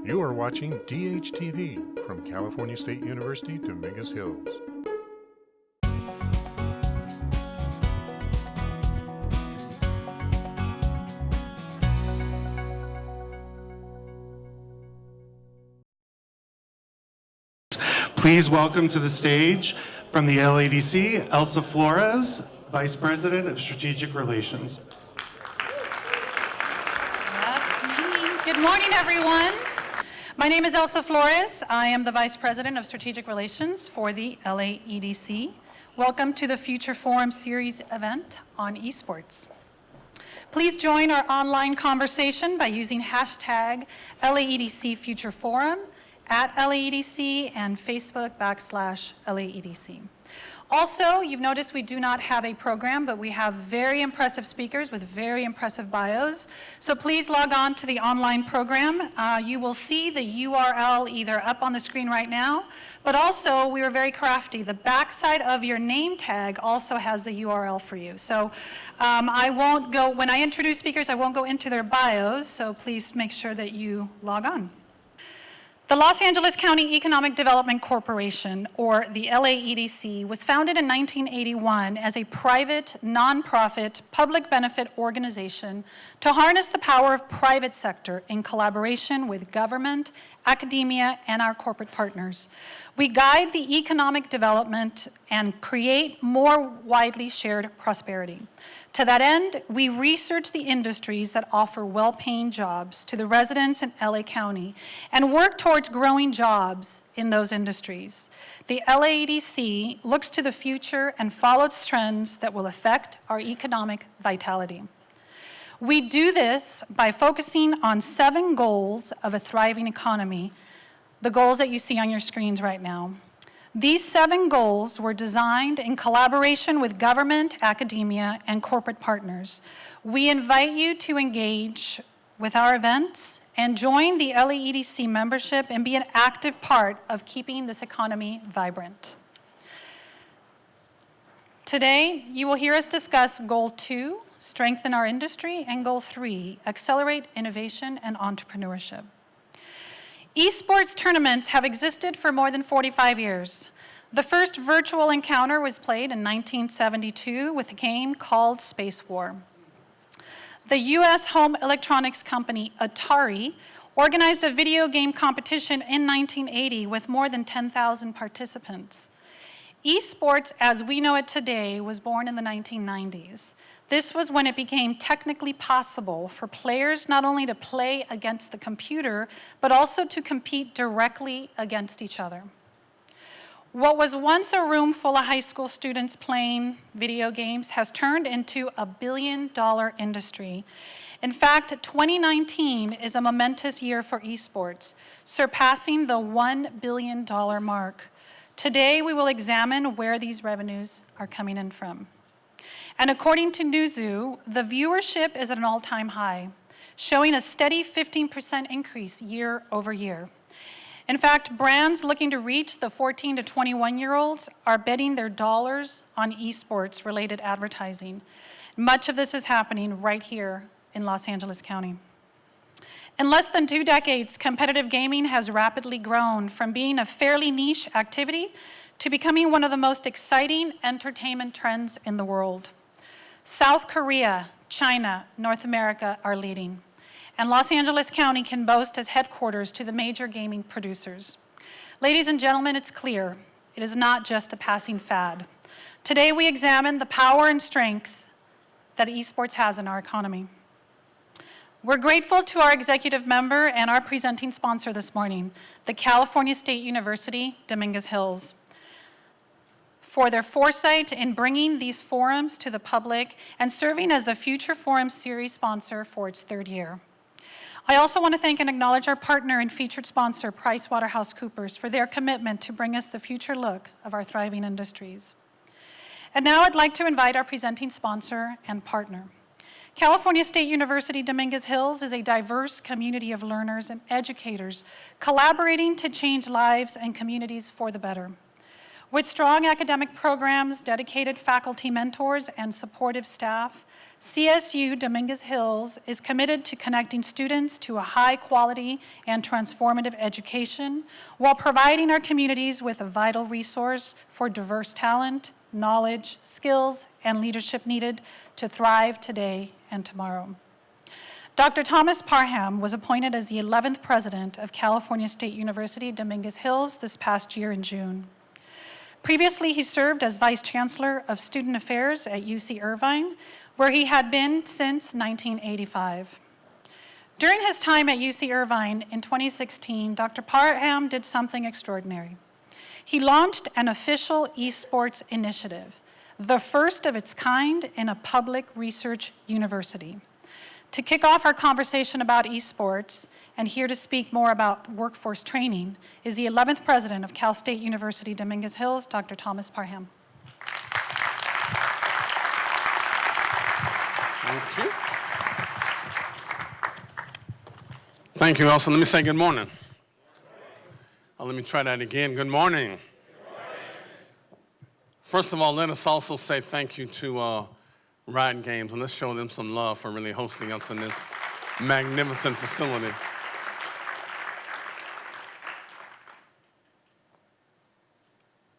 You are watching DHTV from California State University, Dominguez Hills. Please welcome to the stage from the LADC, Elsa Flores, Vice President of Strategic Relations. That's me. Good morning, everyone. My name is Elsa Flores. I am the Vice President of Strategic Relations for the LAEDC. Welcome to the Future Forum Series event on esports. Please join our online conversation by using hashtag LAEDC Future Forum at LAEDC and Facebook /LAEDC. Also, you've noticed we do not have a program, but we have very impressive speakers with very impressive bios. So please log on to the online program. You will see the URL either up on the screen right now, but also we were very crafty. The backside of your name tag also has the URL for you. So when I introduce speakers, I won't go into their bios, so please make sure that you log on. The Los Angeles County Economic Development Corporation, or the LAEDC, was founded in 1981 as a private, nonprofit, public benefit organization to harness the power of private sector in collaboration with government, academia, and our corporate partners. We guide the economic development and create more widely shared prosperity. To that end, we research the industries that offer well-paying jobs to the residents in LA County and work towards growing jobs in those industries. The LAEDC looks to the future and follows trends that will affect our economic vitality. We do this by focusing on 7 goals of a thriving economy, the goals that you see on your screens right now. These 7 goals were designed in collaboration with government, academia, and corporate partners. We invite you to engage with our events and join the LAEDC membership and be an active part of keeping this economy vibrant. Today, you will hear us discuss Goal 2, strengthen our industry, and Goal 3, accelerate innovation and entrepreneurship. Esports tournaments have existed for more than 45 years. The first virtual encounter was played in 1972 with a game called Space War. The US home electronics company Atari organized a video game competition in 1980 with more than 10,000 participants. Esports, as we know it today, was born in the 1990s. This was when it became technically possible for players not only to play against the computer, but also to compete directly against each other. What was once a room full of high school students playing video games has turned into a billion-dollar industry. In fact, 2019 is a momentous year for esports, surpassing the $1 billion mark. Today, we will examine where these revenues are coming in from. And according to Newzoo, the viewership is at an all-time high, showing a steady 15% increase year over year. In fact, brands looking to reach the 14 to 21-year-olds are betting their dollars on esports-related advertising. Much of this is happening right here in Los Angeles County. In less than 2 decades, competitive gaming has rapidly grown from being a fairly niche activity to becoming one of the most exciting entertainment trends in the world. South Korea, China, North America are leading, and Los Angeles County can boast as headquarters to the major gaming producers. Ladies and gentlemen, it's clear, it is not just a passing fad. Today we examine the power and strength that esports has in our economy. We're grateful to our executive member and our presenting sponsor this morning, the California State University, Dominguez Hills, for their foresight in bringing these forums to the public and serving as the Future Forum Series sponsor for its 3rd year. I also want to thank and acknowledge our partner and featured sponsor, PricewaterhouseCoopers, for their commitment to bring us the future look of our thriving industries. And now I'd like to invite our presenting sponsor and partner. California State University Dominguez Hills is a diverse community of learners and educators collaborating to change lives and communities for the better. With strong academic programs, dedicated faculty mentors, and supportive staff, CSU Dominguez Hills is committed to connecting students to a high-quality and transformative education while providing our communities with a vital resource for diverse talent, knowledge, skills, and leadership needed to thrive today and tomorrow. Dr. Thomas Parham was appointed as the 11th president of California State University Dominguez Hills this past year in June. Previously, he served as Vice Chancellor of Student Affairs at UC Irvine, where he had been since 1985. During his time at UC Irvine in 2016, Dr. Parham did something extraordinary. He launched an official esports initiative, the first of its kind in a public research university. To kick off our conversation about esports, and here to speak more about workforce training, is the 11th president of Cal State University Dominguez Hills, Dr. Thomas Parham. Thank you. Thank you, Elsa. Let me say good morning. Let me try that again. Good morning. First of all, let us also say thank you to Riot Games, and let's show them some love for really hosting us in this magnificent facility.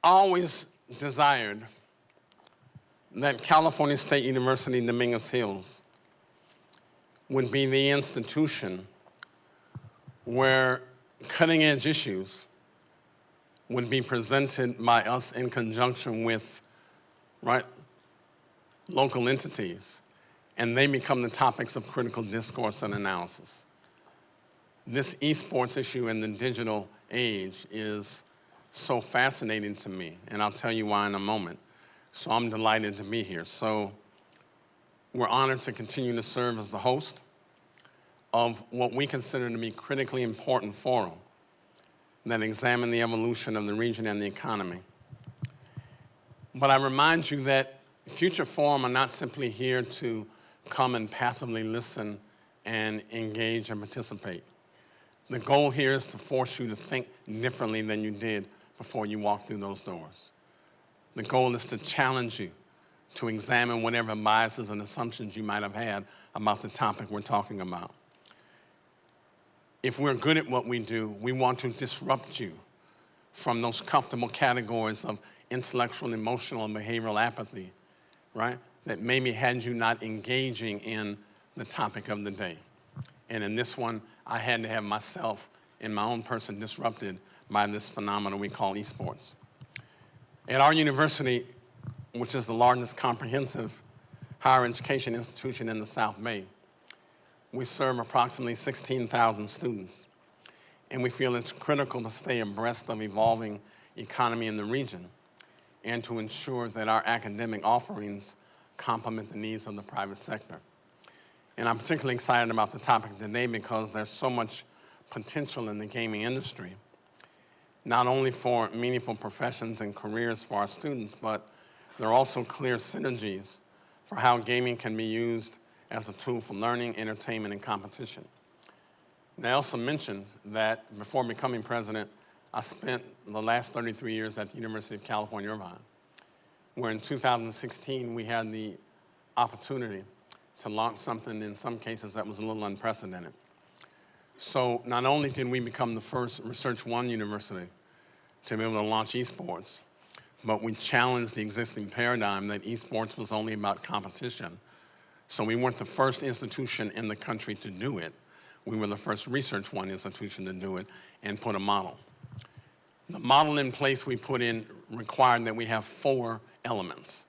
I always desired that California State University Dominguez Hills would be the institution where cutting-edge issues would be presented by us in conjunction with, local entities, and they become the topics of critical discourse and analysis. This esports issue in the digital age is so fascinating to me, and I'll tell you why in a moment. So I'm delighted to be here. So we're honored to continue to serve as the host of what we consider to be critically important forum that examine the evolution of the region and the economy. But I remind you that future forum are not simply here to come and passively listen and engage and participate. The goal here is to force you to think differently than you did before you walked through those doors. The goal is to challenge you to examine whatever biases and assumptions you might have had about the topic we're talking about. If we're good at what we do, we want to disrupt you from those comfortable categories of intellectual, emotional, and behavioral apathy, that maybe had you not engaging in the topic of the day. And in this one, I had to have myself and my own person disrupted by this phenomenon we call esports. At our university, which is the largest comprehensive higher education institution in the South Bay, we serve approximately 16,000 students. And we feel it's critical to stay abreast of evolving economy in the region and to ensure that our academic offerings complement the needs of the private sector. And I'm particularly excited about the topic today because there's so much potential in the gaming industry, not only for meaningful professions and careers for our students, but there are also clear synergies for how gaming can be used as a tool for learning, entertainment, and competition. Now, I also mentioned that before becoming president, I spent the last 33 years at the University of California, Irvine, where in 2016 we had the opportunity to launch something in some cases that was a little unprecedented. So not only did we become the first Research One university to be able to launch esports, but we challenged the existing paradigm that esports was only about competition. So we weren't the first institution in the country to do it. We were the first Research One institution to do it and put a model. The model in place we put in required that we have 4 elements.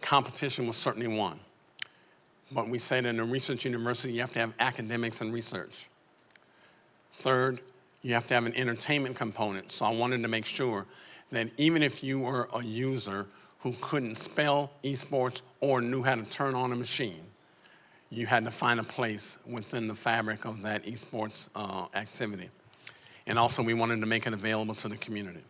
Competition was certainly one. But we said in a research university, you have to have academics and research. Third, you have to have an entertainment component. So I wanted to make sure that even if you were a user who couldn't spell esports or knew how to turn on a machine, you had to find a place within the fabric of that esports activity. And also we wanted to make it available to the community.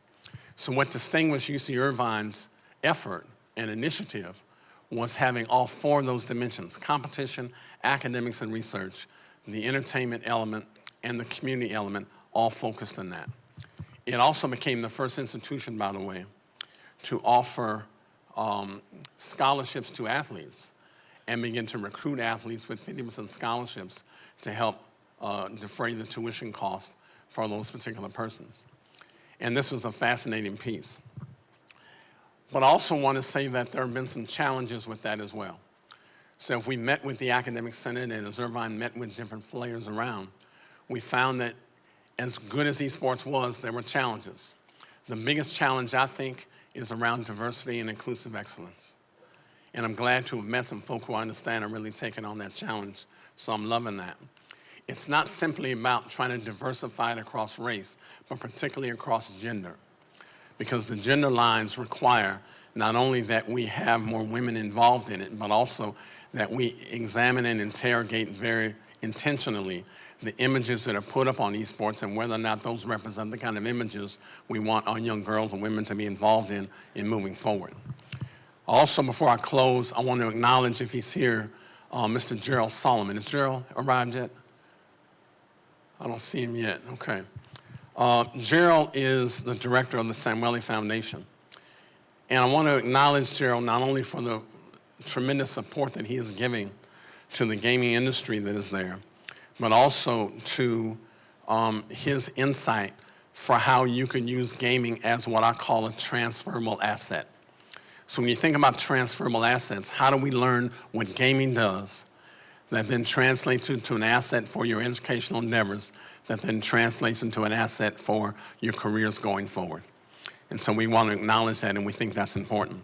So what distinguished UC Irvine's effort and initiative was having all 4 of those dimensions: competition, academics and research, the entertainment element, and the community element, all focused on that. It also became the first institution, by the way, to offer scholarships to athletes and begin to recruit athletes with 50% scholarships to help defray the tuition cost for those particular persons. And this was a fascinating piece. But I also want to say that there have been some challenges with that as well. So if we met with the Academic Senate and as Irvine met with different players around, we found that as good as esports was, there were challenges. The biggest challenge, I think, is around diversity and inclusive excellence. And I'm glad to have met some folk who I understand are really taking on that challenge, so I'm loving that. It's not simply about trying to diversify it across race, but particularly across gender, because the gender lines require not only that we have more women involved in it, but also that we examine and interrogate very intentionally the images that are put up on esports and whether or not those represent the kind of images we want our young girls and women to be involved in moving forward. Also, before I close, I want to acknowledge, if he's here, Mr. Gerald Solomon. Has Gerald arrived yet? I don't see him yet. Okay. Gerald is the director of the Samueli Foundation. And I want to acknowledge Gerald not only for the tremendous support that he is giving to the gaming industry that is there, but also to his insight for how you can use gaming as what I call a transferable asset. So when you think about transferable assets, how do we learn what gaming does that then translates into an asset for your educational endeavors that then translates into an asset for your careers going forward? And so we want to acknowledge that, and we think that's important.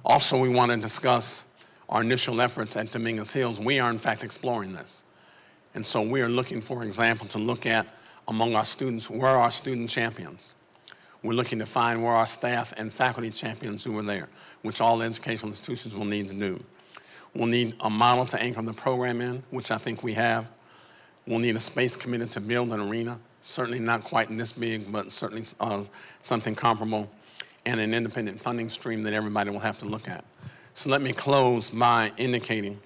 Also, we want to discuss our initial efforts at Dominguez Hills. We are, in fact, exploring this. And so we are looking, for example, to look at among our students, where are our student champions? We're looking to find where our staff and faculty champions who are there, which all educational institutions will need to do. We'll need a model to anchor the program in, which I think we have. We'll need a space committed to build an arena, certainly not quite this big, but certainly something comparable, and an independent funding stream that everybody will have to look at. So let me close by indicating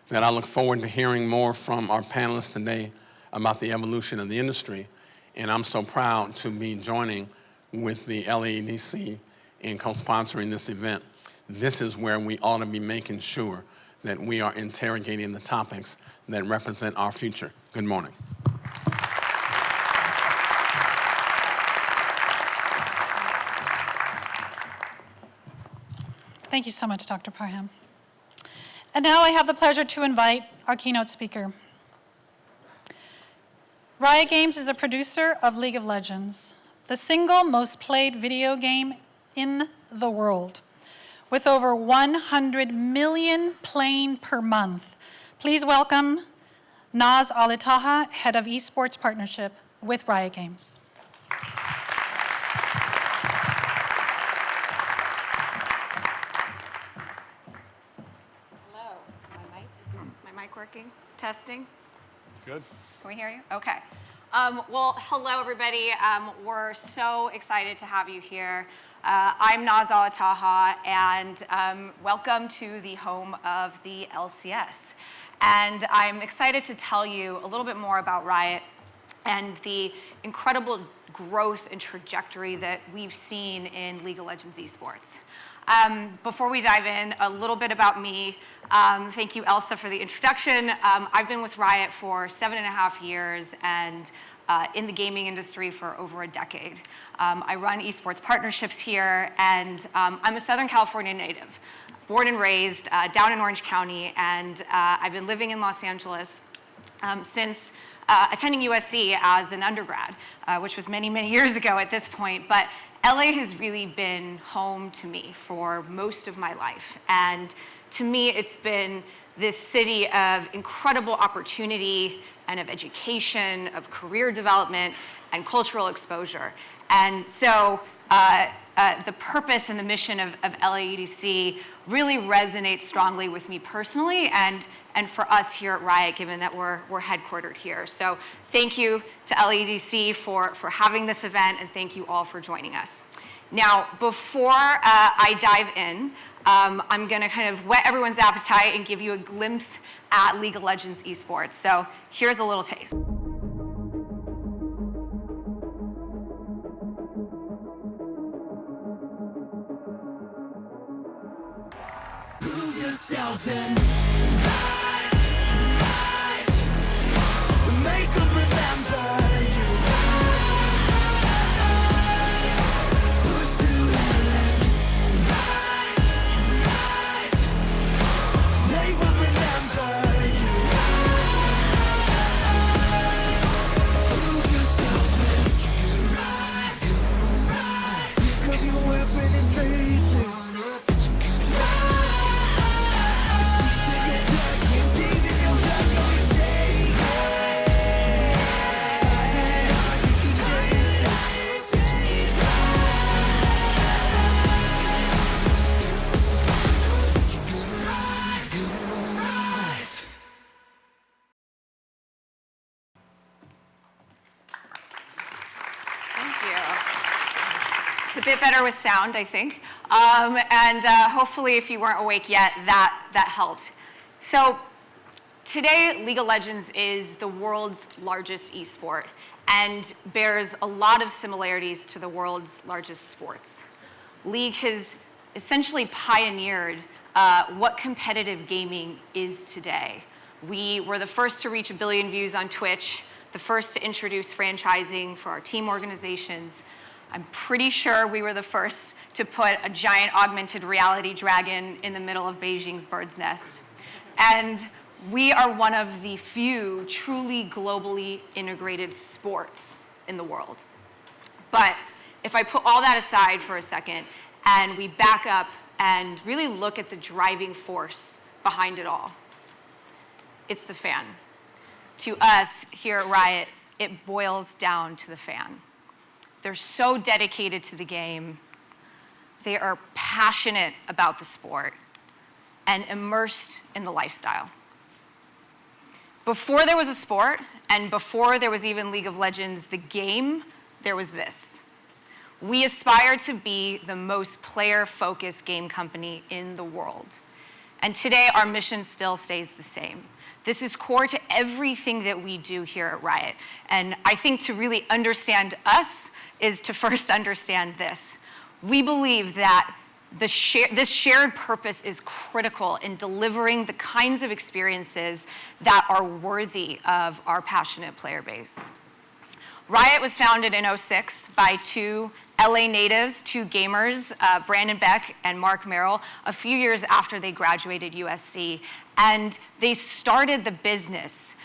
that I look forward to hearing more from our panelists today about the evolution of the industry, and I'm so proud to be joining with the LAEDC in co-sponsoring this event. This is where we ought to be making sure that we are interrogating the topics that represent our future. Good morning. Thank you so much, Dr. Parham. And now I have the pleasure to invite our keynote speaker. Riot Games is a producer of League of Legends, the single most played video game in the world, with over 100 million playing per month. Please welcome Naz Alitaha, Head of Esports Partnership with Riot Games. Hello, my mic working? Testing? Good. Can we hear you? Okay. Well, hello everybody. We're so excited to have you here. I'm Naz Alitaha, and welcome to the home of the LCS. And I'm excited to tell you a little bit more about Riot and the incredible growth and trajectory that we've seen in League of Legends esports. Before we dive in, a little bit about me. Thank you, Elsa, for the introduction. I've been with Riot for 7.5 years and in the gaming industry for over a decade. I run esports partnerships here, and I'm a Southern California native, born and raised down in Orange County, and I've been living in Los Angeles since attending USC as an undergrad, which was many, many years ago at this point. But LA has really been home to me for most of my life. And to me, it's been this city of incredible opportunity and of education, of career development, and cultural exposure. And so the purpose and the mission of LAEDC really resonates strongly with me personally and for us here at Riot, given that we're headquartered here. So thank you to LAEDC for having this event, and thank you all for joining us. Now, before I dive in, I'm gonna kind of whet everyone's appetite and give you a glimpse at League of Legends esports. So here's a little taste. a bit better with sound, I think. Hopefully, if you weren't awake yet, that helped. So today, League of Legends is the world's largest esport and bears a lot of similarities to the world's largest sports. League has essentially pioneered what competitive gaming is today. We were the first to reach 1 billion views on Twitch, the first to introduce franchising for our team organizations. I'm pretty sure we were the first to put a giant augmented reality dragon in the middle of Beijing's bird's nest. And we are one of the few truly globally integrated sports in the world. But if I put all that aside for a second and we back up and really look at the driving force behind it all, it's the fan. To us here at Riot, it boils down to the fan. They're so dedicated to the game. They are passionate about the sport and immersed in the lifestyle. Before there was a sport, and before there was even League of Legends, the game, there was this. We aspire to be the most player-focused game company in the world. And today, our mission still stays the same. This is core to everything that we do here at Riot. And I think to really understand us is to first understand this. We believe that this shared purpose is critical in delivering the kinds of experiences that are worthy of our passionate player base. Riot was founded in 2006 by two LA natives, two gamers, Brandon Beck and Mark Merrill, a few years after they graduated USC. And they started the business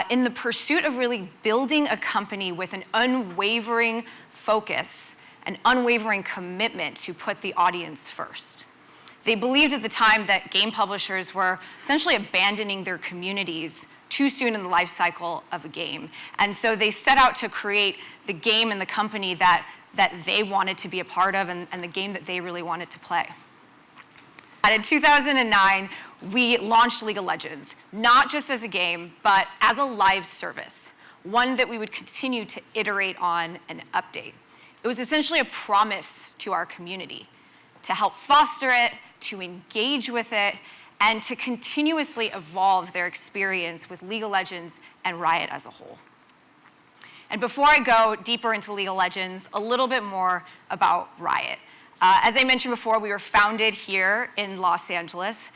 in the pursuit of really building a company with an unwavering focus, an unwavering commitment to put the audience first. They believed at the time that game publishers were essentially abandoning their communities too soon in the life cycle of a game. And so they set out to create the game and the company that they wanted to be a part of and the game that they really wanted to play. And in 2009, we launched League of Legends, not just as a game, but as a live service, one that we would continue to iterate on and update. It was essentially a promise to our community to help foster it, to engage with it, and to continuously evolve their experience with League of Legends and Riot as a whole. And before I go deeper into League of Legends, a little bit more about Riot. As I mentioned before, we were founded here in Los Angeles.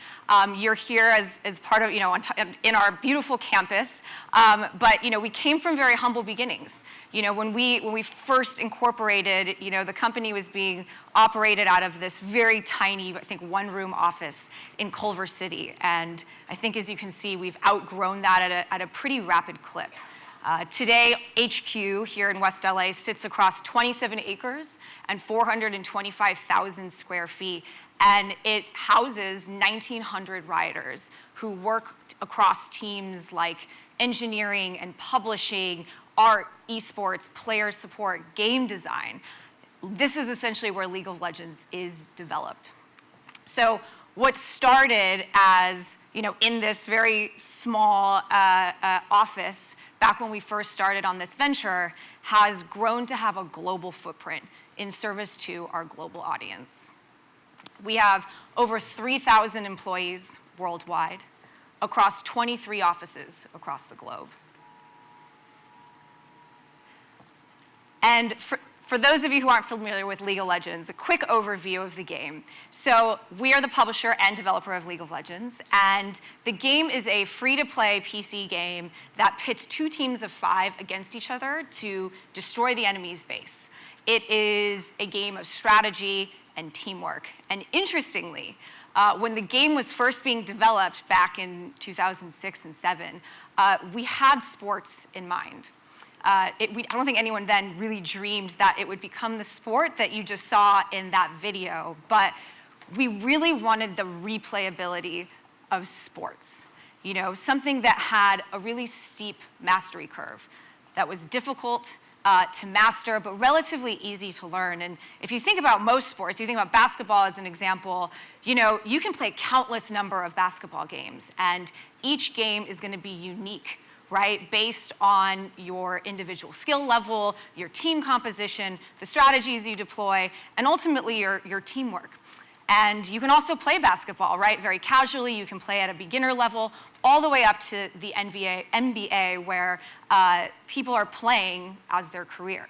You're here as part of, in our beautiful campus. But, we came from very humble beginnings. When we first incorporated, the company was being operated out of this very tiny, I think, one-room office in Culver City. And I think, as you can see, we've outgrown that at a pretty rapid clip. Today, HQ here in West LA sits across 27 acres and 425,000 square feet, and it houses 1,900 Rioters who work across teams like engineering and publishing, art, esports, player support, game design. This is essentially where League of Legends is developed. So what started as, in this very small office back when we first started on this venture has grown to have a global footprint in service to our global audience. We have over 3,000 employees worldwide across 23 offices across the globe. And for those of you who aren't familiar with League of Legends, a quick overview of the game. So we are the publisher and developer of League of Legends, and the game is a free-to-play PC game that pits two teams of 5 against each other to destroy the enemy's base. It is a game of strategy and teamwork. And interestingly, when the game was first being developed back in 2006 and 2007, we had sports in mind. I don't think anyone then really dreamed that it would become the sport that you just saw in that video, but we really wanted the replayability of sports. Something that had a really steep mastery curve, that was difficult to master, but relatively easy to learn. And if you think about most sports, you think about basketball as an example, you can play a countless number of basketball games, and each game is going to be unique right? Based on your individual skill level, your team composition, the strategies you deploy, and ultimately your teamwork. And you can also play basketball, right? Very casually, you can play at a beginner level, all the way up to the NBA, where people are playing as their career.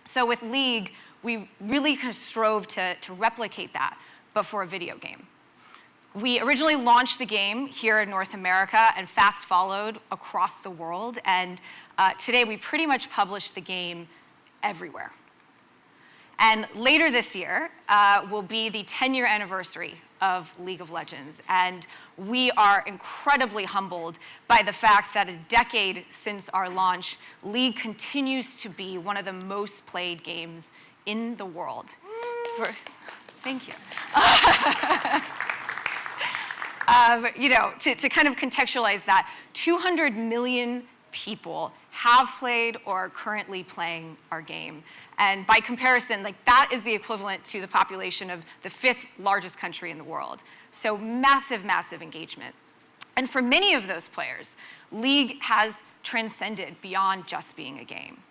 So with League, we really kind of strove to replicate that, but for a video game. We originally launched the game here in North America and fast followed across the world. And today we pretty much publish the game everywhere. And later this year will be the 10-year anniversary of League of Legends. And we are incredibly humbled by the fact that a decade since our launch, League continues to be one of the most played games in the world. Thank you. To kind of contextualize that, 200 million people have played or are currently playing our game. And by comparison, that is the equivalent to the population of the 5th largest country in the world. So massive, massive engagement. And for many of those players, League has transcended beyond just being a game.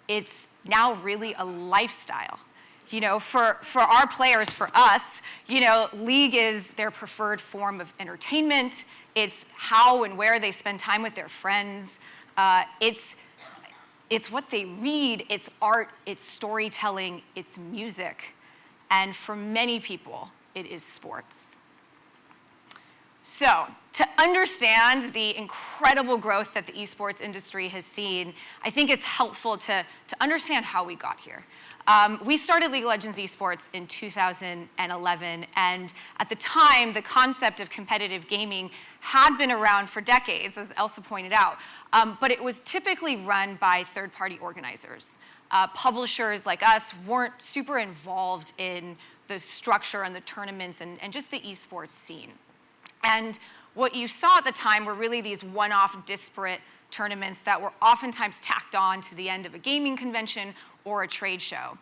It's now really a lifestyle. For our players, for us, League is their preferred form of entertainment. It's how and where they spend time with their friends. It's what they read, it's art, it's storytelling, it's music. And for many people, it is sports. So, to understand the incredible growth that the esports industry has seen, I think it's helpful to understand how we got here. We started League of Legends Esports in 2011, and at the time, the concept of competitive gaming had been around for decades, as Elsa pointed out, but it was typically run by third-party organizers. Publishers like us weren't super involved in the structure and the tournaments and just the esports scene. And what you saw at the time were really these one-off disparate tournaments that were oftentimes tacked on to the end of a gaming convention or a trade show.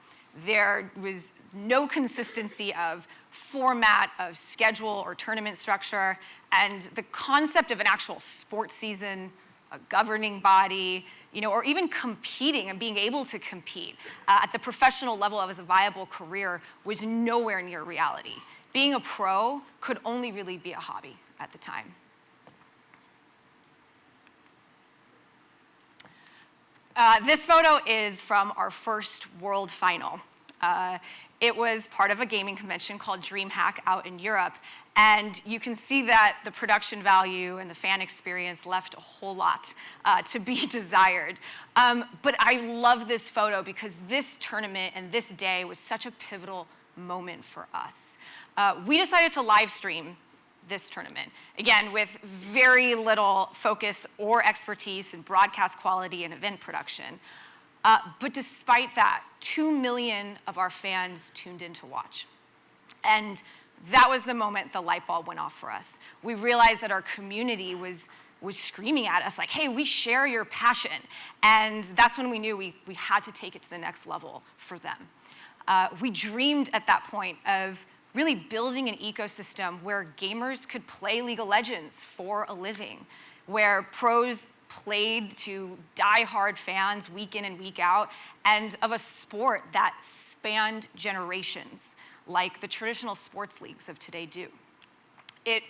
There was no consistency of format, of schedule, or tournament structure, and the concept of an actual sports season, a governing body, or even competing and being able to compete at the professional level as a viable career was nowhere near reality. Being a pro could only really be a hobby at the time. This photo is from our first World Final. It was part of a gaming convention called DreamHack out in Europe, and you can see that the production value and the fan experience left a whole lot to be desired. But I love this photo because this tournament and this day was such a pivotal moment for us. We decided to live stream this tournament, again, with very little focus or expertise in broadcast quality and event production. But despite that, 2 million of our fans tuned in to watch. And that was the moment the light bulb went off for us. We realized that our community was screaming at us like, hey, we share your passion. And that's when we knew we had to take it to the next level for them. We dreamed at that point of really building an ecosystem where gamers could play League of Legends for a living, where pros played to die-hard fans week in and week out, and of a sport that spanned generations, like the traditional sports leagues of today do. It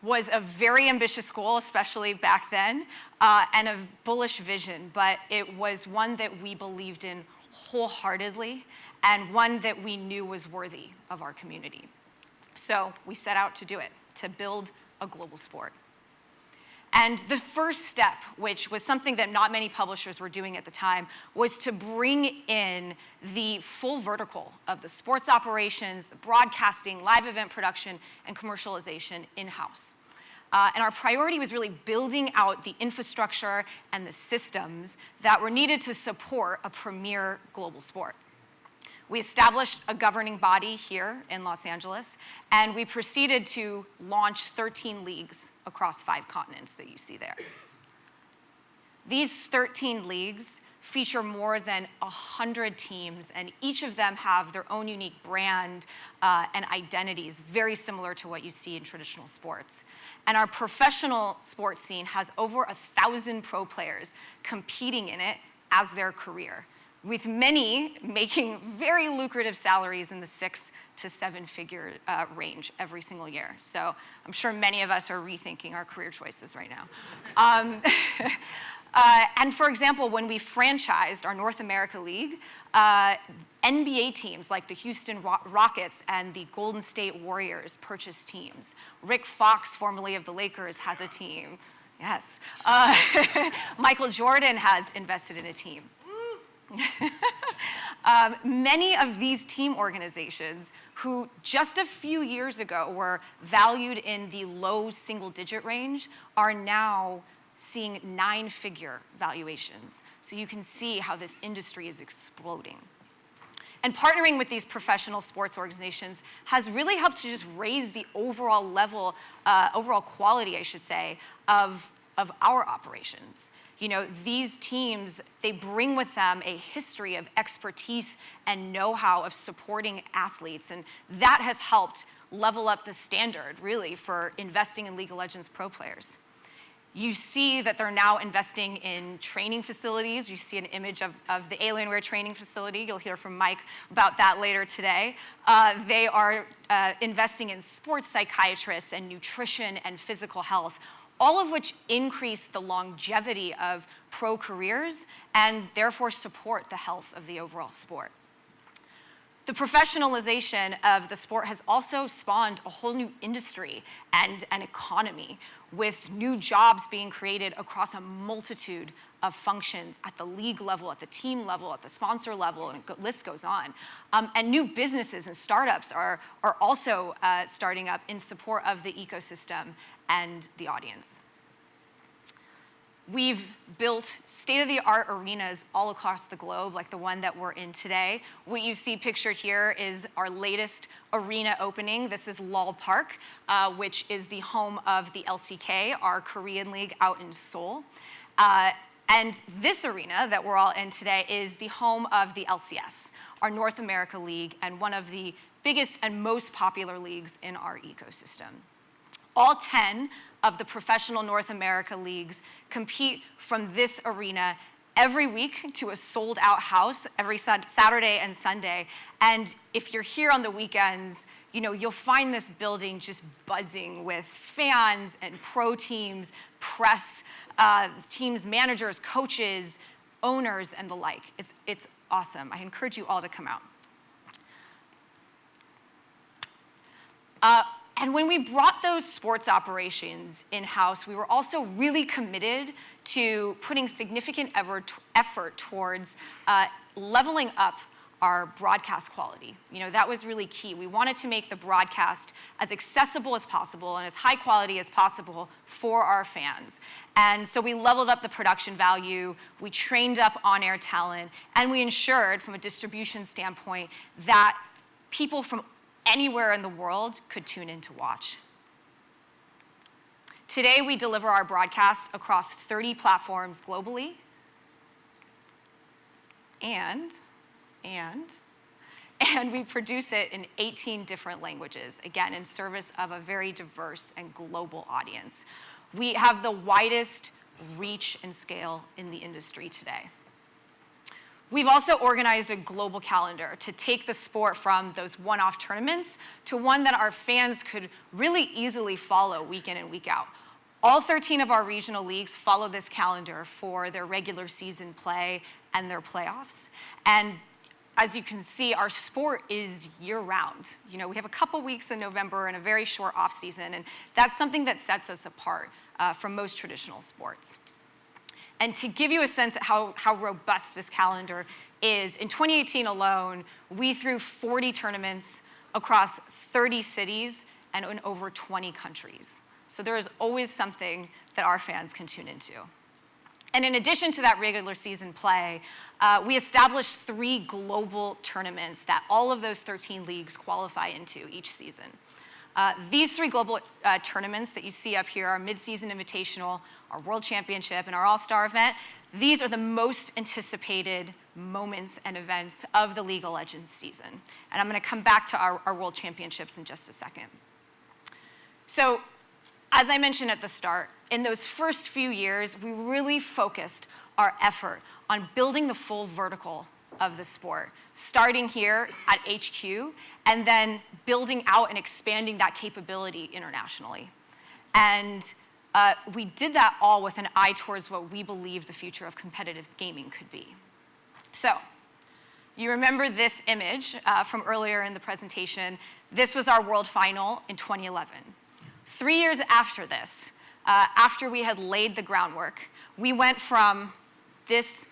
was a very ambitious goal, especially back then, and a bullish vision, but it was one that we believed in wholeheartedly, and one that we knew was worthy of our community. So we set out to do it, to build a global sport. And the first step, which was something that not many publishers were doing at the time, was to bring in the full vertical of the sports operations, the broadcasting, live event production, and commercialization in-house. And our priority was really building out the infrastructure and the systems that were needed to support a premier global sport. We established a governing body here in Los Angeles, and we proceeded to launch 13 leagues across 5 continents that you see there. These 13 leagues feature more than 100 teams, and each of them have their own unique brand and identities, very similar to what you see in traditional sports. And our professional sports scene has over 1,000 pro players competing in it as their career, with many making very lucrative salaries in the 6 to 7 figure range every single year. So I'm sure many of us are rethinking our career choices right now. And for example, when we franchised our North America League, NBA teams like the Houston Rockets and the Golden State Warriors purchased teams. Rick Fox, formerly of the Lakers, has a team. Yes. Michael Jordan has invested in a team. Many of these team organizations who just a few years ago were valued in the low single-digit range are now seeing 9-figure valuations. So you can see how this industry is exploding. And partnering with these professional sports organizations has really helped to just raise the overall level, overall quality, I should say, of our operations. You know, these teams, they bring with them a history of expertise and know-how of supporting athletes, and that has helped level up the standard, really, for investing in League of Legends pro players. You see that they're now investing in training facilities. You see an image of the Alienware training facility. You'll hear from Mike about that later today. They are investing in sports psychiatrists and nutrition and physical health, all of which increase the longevity of pro careers and therefore support the health of the overall sport. The professionalization of the sport has also spawned a whole new industry and an economy, with new jobs being created across a multitude of functions at the league level, at the team level, at the sponsor level, and the list goes on. And new businesses and startups are also starting up in support of the ecosystem and the audience. We've built state-of-the-art arenas all across the globe, like the one that we're in today. What you see pictured here is our latest arena opening. This is Lal Park, which is the home of the LCK, our Korean league out in Seoul. And this arena that we're all in today is the home of the LCS, our North America League, and one of the biggest and most popular leagues in our ecosystem. All 10 of the professional North America leagues compete from this arena every week to a sold-out house every Saturday and Sunday. And if you're here on the weekends, you know, you'll find this building just buzzing with fans and pro teams, press, teams, managers, coaches, owners, and the like. It's awesome. I encourage you all to come out. And when we brought those sports operations in-house, we were also really committed to putting significant effort towards leveling up our broadcast quality. You know, that was really key. We wanted to make the broadcast as accessible as possible and as high quality as possible for our fans. And so we leveled up the production value, we trained up on-air talent, and we ensured, from a distribution standpoint, that people from anywhere in the world could tune in to watch. Today, we deliver our broadcast across 30 platforms globally, and we produce it in 18 different languages, again, in service of a very diverse and global audience. We have the widest reach and scale in the industry today. We've also organized a global calendar to take the sport from those one-off tournaments to one that our fans could really easily follow week in and week out. All 13 of our regional leagues follow this calendar for their regular season play and their playoffs. And as you can see, our sport is year-round. You know, we have a couple weeks in November and a very short off-season, and that's something that sets us apart from most traditional sports. And to give you a sense of how robust this calendar is, in 2018 alone, we threw 40 tournaments across 30 cities and in over 20 countries. So there is always something that our fans can tune into. And in addition to that regular season play, we established 3 global tournaments that all of those 13 leagues qualify into each season. These three global tournaments that you see up here, our Mid-Season Invitational, our World Championship, and our All-Star event, these are the most anticipated moments and events of the League of Legends season. And I'm going to come back to our World Championships in just a second. So, as I mentioned at the start, in those first few years, we really focused our effort on building the full vertical of the sport, starting here at HQ, and then building out and expanding that capability internationally. And we did that all with an eye towards what we believe the future of competitive gaming could be. So, you remember this image from earlier in the presentation. This was our World Final in 2011. 3 years after this, after we had laid the groundwork, we went from this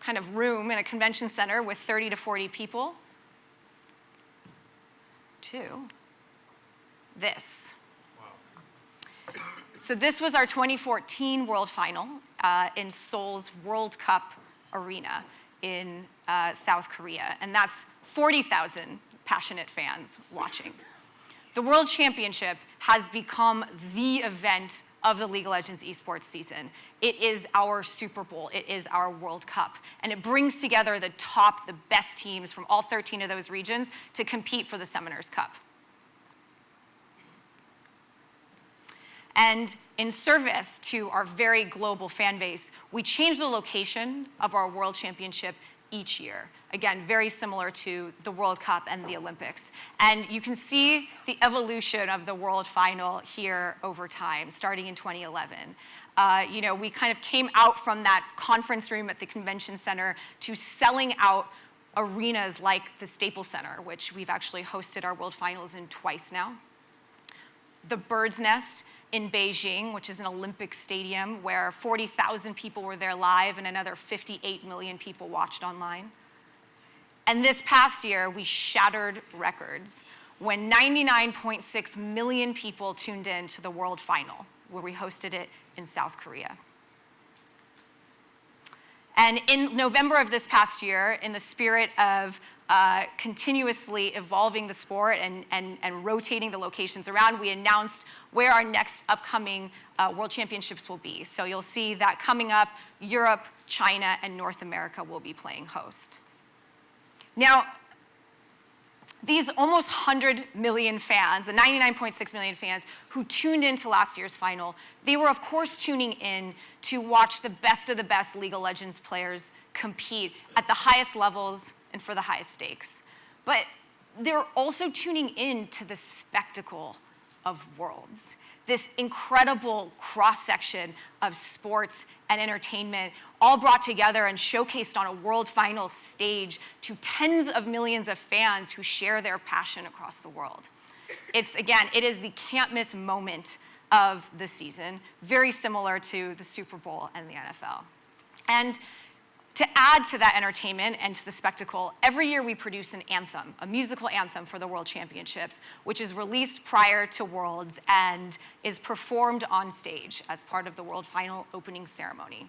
kind of room in a convention center with 30 to 40 people to this. Wow. So this was our 2014 World Final in Seoul's World Cup Arena in South Korea, and that's 40,000 passionate fans watching. The World Championship has become the event of the League of Legends esports season. It is our Super Bowl, it is our World Cup, and it brings together the best teams from all 13 of those regions to compete for the Summoners Cup. And in service to our very global fan base, we change the location of our World Championship each year. Again, very similar to the World Cup and the Olympics. And you can see the evolution of the World Final here over time, starting in 2011. We kind of came out from that conference room at the convention center to selling out arenas like the Staples Center, which we've actually hosted our World Finals in twice now. The Bird's Nest in Beijing, which is an Olympic stadium where 40,000 people were there live and another 58 million people watched online. And this past year, we shattered records when 99.6 million people tuned in to the World Final, where we hosted it in South Korea. And in November of this past year, in the spirit of continuously evolving the sport and rotating the locations around, we announced where our next upcoming World Championships will be. So you'll see that coming up, Europe, China, and North America will be playing host. Now, these almost 100 million fans, the 99.6 million fans who tuned into last year's final, they were of course tuning in to watch the best of the best League of Legends players compete at the highest levels and for the highest stakes. But they're also tuning in to the spectacle of Worlds, this incredible cross-section of sports and entertainment, all brought together and showcased on a World Final stage to tens of millions of fans who share their passion across the world. It is the can't-miss moment of the season, very similar to the Super Bowl and the NFL. And to add to that entertainment and to the spectacle, every year we produce an anthem, a musical anthem for the World Championships, which is released prior to Worlds and is performed on stage as part of the World Final opening ceremony.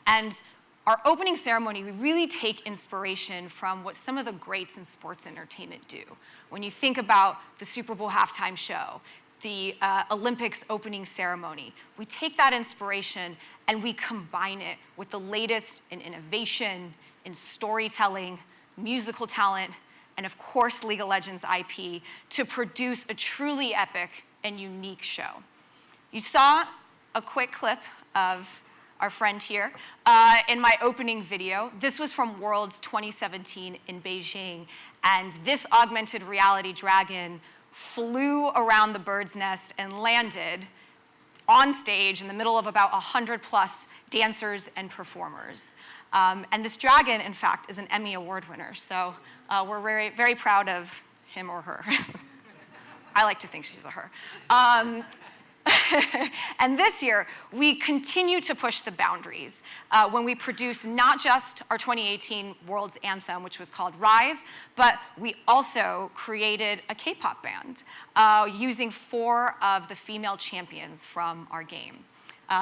And our opening ceremony, we really take inspiration from what some of the greats in sports entertainment do. When you think about the Super Bowl halftime show, the Olympics opening ceremony, we take that inspiration and we combine it with the latest in innovation, in storytelling, musical talent, and of course League of Legends IP to produce a truly epic and unique show. You saw a quick clip of our friend here in my opening video. This was from Worlds 2017 in Beijing, and this augmented reality dragon flew around the bird's nest and landed on stage in the middle of about 100+ dancers and performers. And this dragon, in fact, is an Emmy Award winner, so we're very, very proud of him or her. I like to think she's a her. And this year, we continue to push the boundaries when we produce not just our 2018 World's Anthem, which was called Rise, but we also created a K-pop band using 4 of the female champions from our game.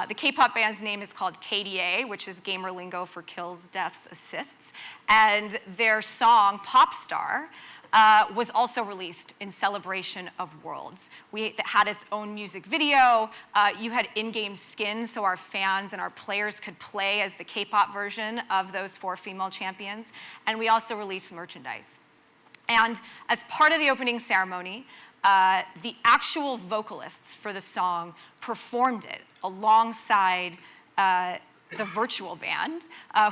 The K-pop band's name is called KDA, which is gamer lingo for kills, deaths, assists, and their song, Pop Star, was also released in celebration of Worlds. We had its own music video. You had in-game skins so our fans and our players could play as the K-pop version of those 4 female champions. And we also released merchandise. And as part of the opening ceremony, the actual vocalists for the song performed it alongside the virtual band,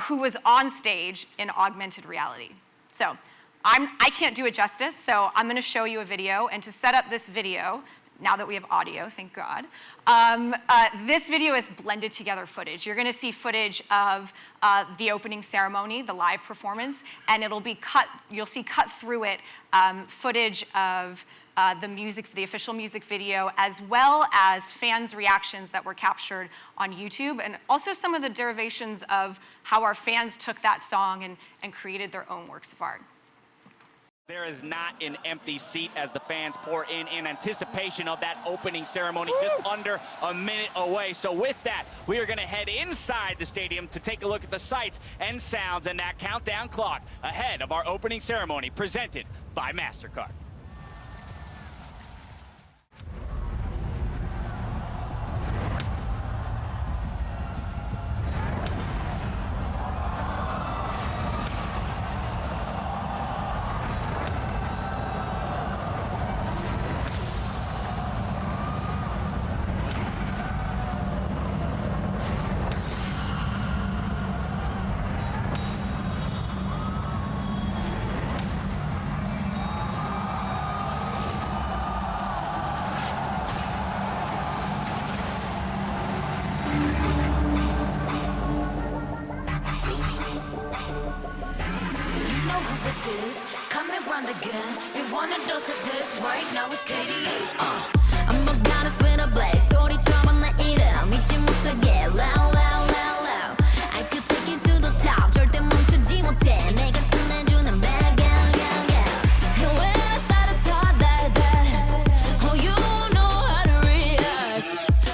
who was on stage in augmented reality. So I can't do it justice, so I'm gonna show you a video, and to set up this video, now that we have audio, thank God, this video is blended together footage. You're gonna see footage of the opening ceremony, the live performance, and it'll be you'll see cut through it footage of the official music video, as well as fans' reactions that were captured on YouTube, and also some of the derivations of how our fans took that song and created their own works of art. There is not an empty seat as the fans pour in anticipation of that opening ceremony, just under a minute away. So with that, we are gonna head inside the stadium to take a look at the sights and sounds and that countdown clock ahead of our opening ceremony presented by MasterCard. Come and run again. We want a dose of this right now. It's KDA. I'm a goddess with a blaze. 소리처럼 내 이름 잊지 못하게 loud, loud, loud, loud. I could take you to the top. 절대 멈추지 못해. 내가 끝내주는 bad girl, girl, girl. And when I start to talk like that, oh, you know how to react.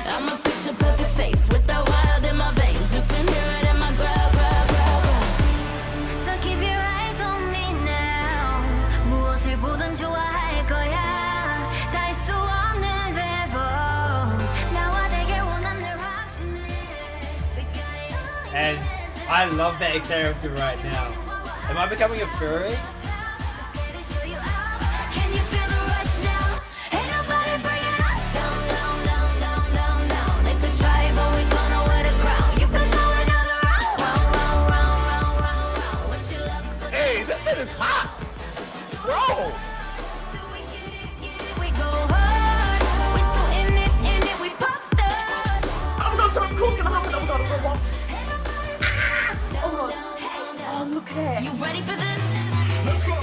I'm a picture perfect face with the wild in my veins. You can hear it in my growl, growl, growl, growl. So keep your eyes on me now. 무엇을 보든 좋아할 거야. 다 할 수 없는 배vo. 나와 되길 원한 늘 확신해. We got it all. And I love that character right now. Am I becoming a furry? Can you feel the rush now? Ain't nobody bringing us down, down, down, down, down, down. They could try, but we gonna wear the crown. You could go another round, round, round, round, round, round, round. Wish you luck, but Hey, this shit is hot, bro. till we get it, we go hard. We so in it, we pop stars. I'm not sure who's gonna happen. I'm gonna go. You ready for this? Let's go.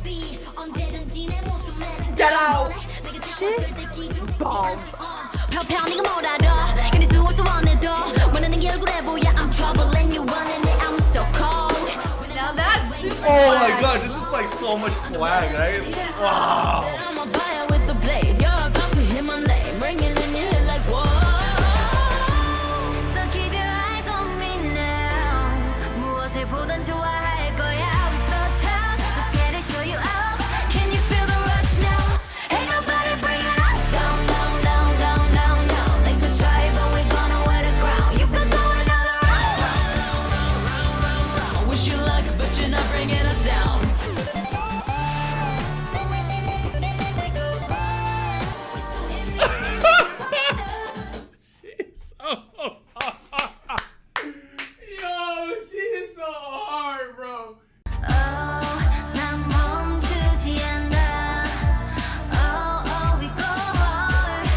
See, 언제든지 내 모습 내 Get out. She's balls. 평평 네가 뭘 알아? 견딜 수 없어 원해도 원하는 게 얼굴에 보여. I'm troubling you running it. I'm so cold. Now that's Oh my god, this is like so much swag, right? Wow. I'm on fire with the blade. You're about to hear my name. Ring it in your head like whoa. So keep your eyes on me now. 무엇을 보든 좋아할 거야. We so tough. Let's get it, show you out. Can you feel the rush now? Ain't nobody bringing us down, down, down, down, down, down. They could try, but we gonna wear the crown. You could go another round, round, round, round, round, round, round. Wish you luck, but you're not bringing us down. Yo, she is so hard, bro. 난 멈추지 않아. Oh, we go hard.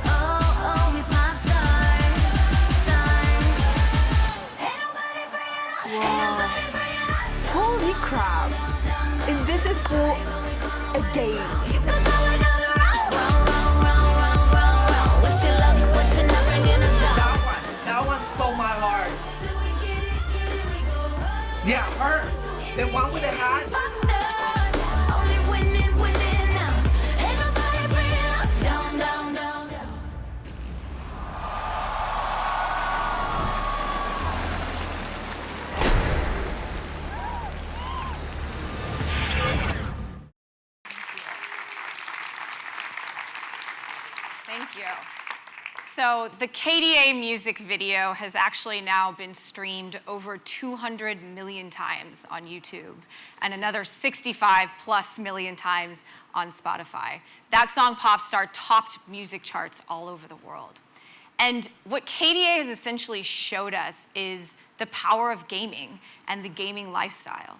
Oh, we pop stars. Ain't nobody bringing us. Ain't nobody bringing us down. Holy crap. And this is for a game. You could go another round, round, round, round, round, round, round. Wish you luck, but you're not bringing us down. That one stole my heart. Yeah, her. The one with the hat. Pop stars. so the KDA music video has actually now been streamed over 200 million times on YouTube and another 65 plus million times on Spotify. That song, Popstar, topped music charts all over the world. And what KDA has essentially showed us is the power of gaming and the gaming lifestyle.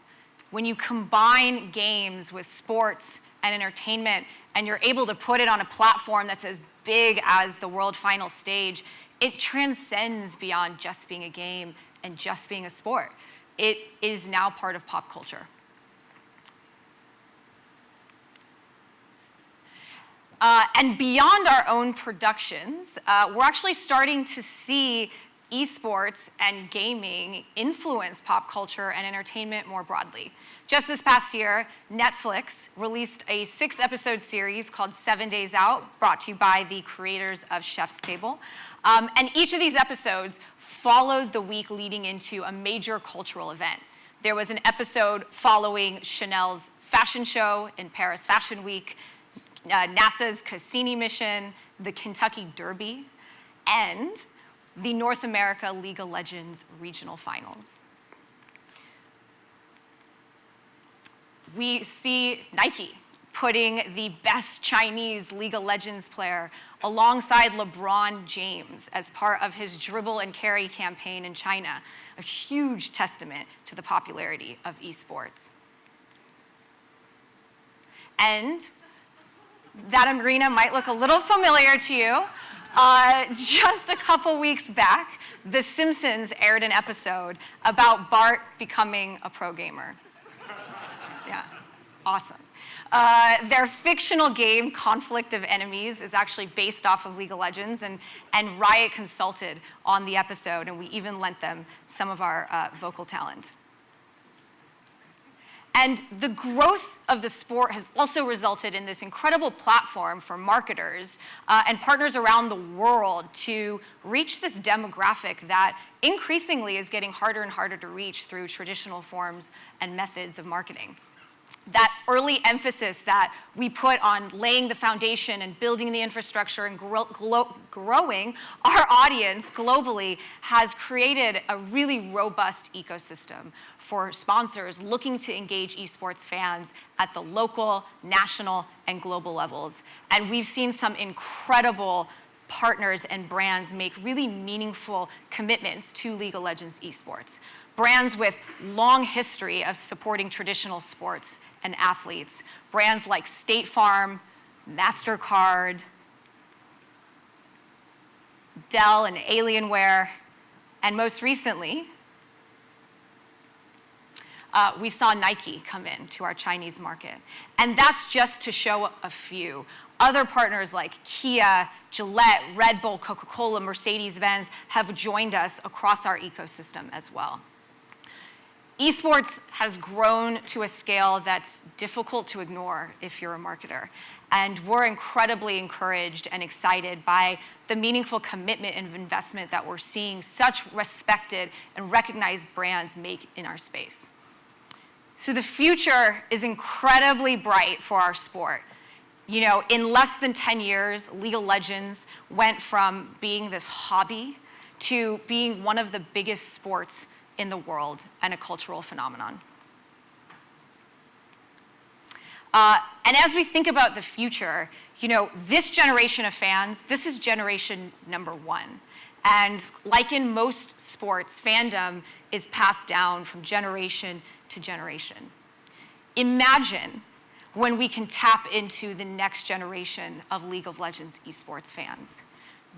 When you combine games with sports and entertainment, and you're able to put it on a platform that's as big as the world final stage, it transcends beyond just being a game and just being a sport. It is now part of pop culture. And beyond our own productions, we're actually starting to see esports and gaming influence pop culture and entertainment more broadly. Just this past year, Netflix released a 6-episode series called 7 Days Out, brought to you by the creators of Chef's Table. And each of these episodes followed the week leading into a major cultural event. There was an episode following Chanel's fashion show in Paris Fashion Week, NASA's Cassini mission, the Kentucky Derby, and the North America League of Legends regional finals. We see Nike putting the best Chinese League of Legends player alongside LeBron James as part of his dribble and carry campaign in China, a huge testament to the popularity of esports. And that arena might look a little familiar to you. Just a couple weeks back, The Simpsons aired an episode about Bart becoming a pro gamer. Yeah, awesome. Their fictional game, Conflict of Enemies, is actually based off of League of Legends, and Riot consulted on the episode, and we even lent them some of our vocal talent. And the growth of the sport has also resulted in this incredible platform for marketers and partners around the world to reach this demographic that increasingly is getting harder and harder to reach through traditional forms and methods of marketing. That early emphasis that we put on laying the foundation and building the infrastructure and growing our audience globally has created a really robust ecosystem for sponsors looking to engage esports fans at the local, national, and global levels. And we've seen some incredible partners and brands make really meaningful commitments to League of Legends esports. Brands with long history of supporting traditional sports and athletes. Brands like State Farm, MasterCard, Dell and Alienware, and most recently, we saw Nike come in to our Chinese market. And that's just to show a few. Other partners like Kia, Gillette, Red Bull, Coca-Cola, Mercedes-Benz have joined us across our ecosystem as well. Esports has grown to a scale that's difficult to ignore if you're a marketer. And we're incredibly encouraged and excited by the meaningful commitment and investment that we're seeing such respected and recognized brands make in our space. So the future is incredibly bright for our sport. You know, in less than 10 years, League of Legends went from being this hobby to being one of the biggest sports in the world and a cultural phenomenon. And as we think about the future, you know, this generation of fans, this is generation number one. And like in most sports, fandom is passed down from generation to generation. Imagine when we can tap into the next generation of League of Legends esports fans.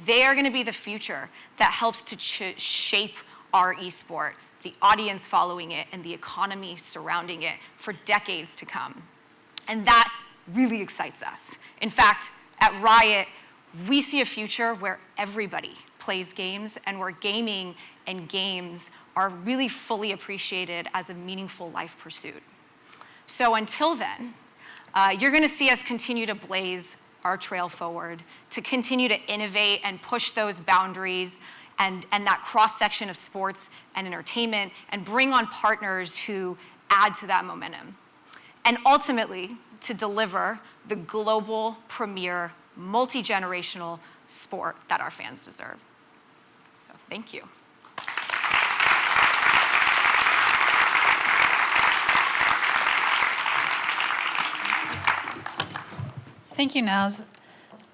They are going to be the future that helps to shape our esport, the audience following it, and the economy surrounding it for decades to come. And that really excites us. In fact, at Riot, we see a future where everybody plays games and where gaming and games are really fully appreciated as a meaningful life pursuit. So until then, you're going to see us continue to blaze our trail forward, to continue to innovate and push those boundaries and that cross-section of sports and entertainment, and bring on partners who add to that momentum. And ultimately, to deliver the global, premier, multi-generational, sport that our fans deserve. So thank you. Thank you, Naz.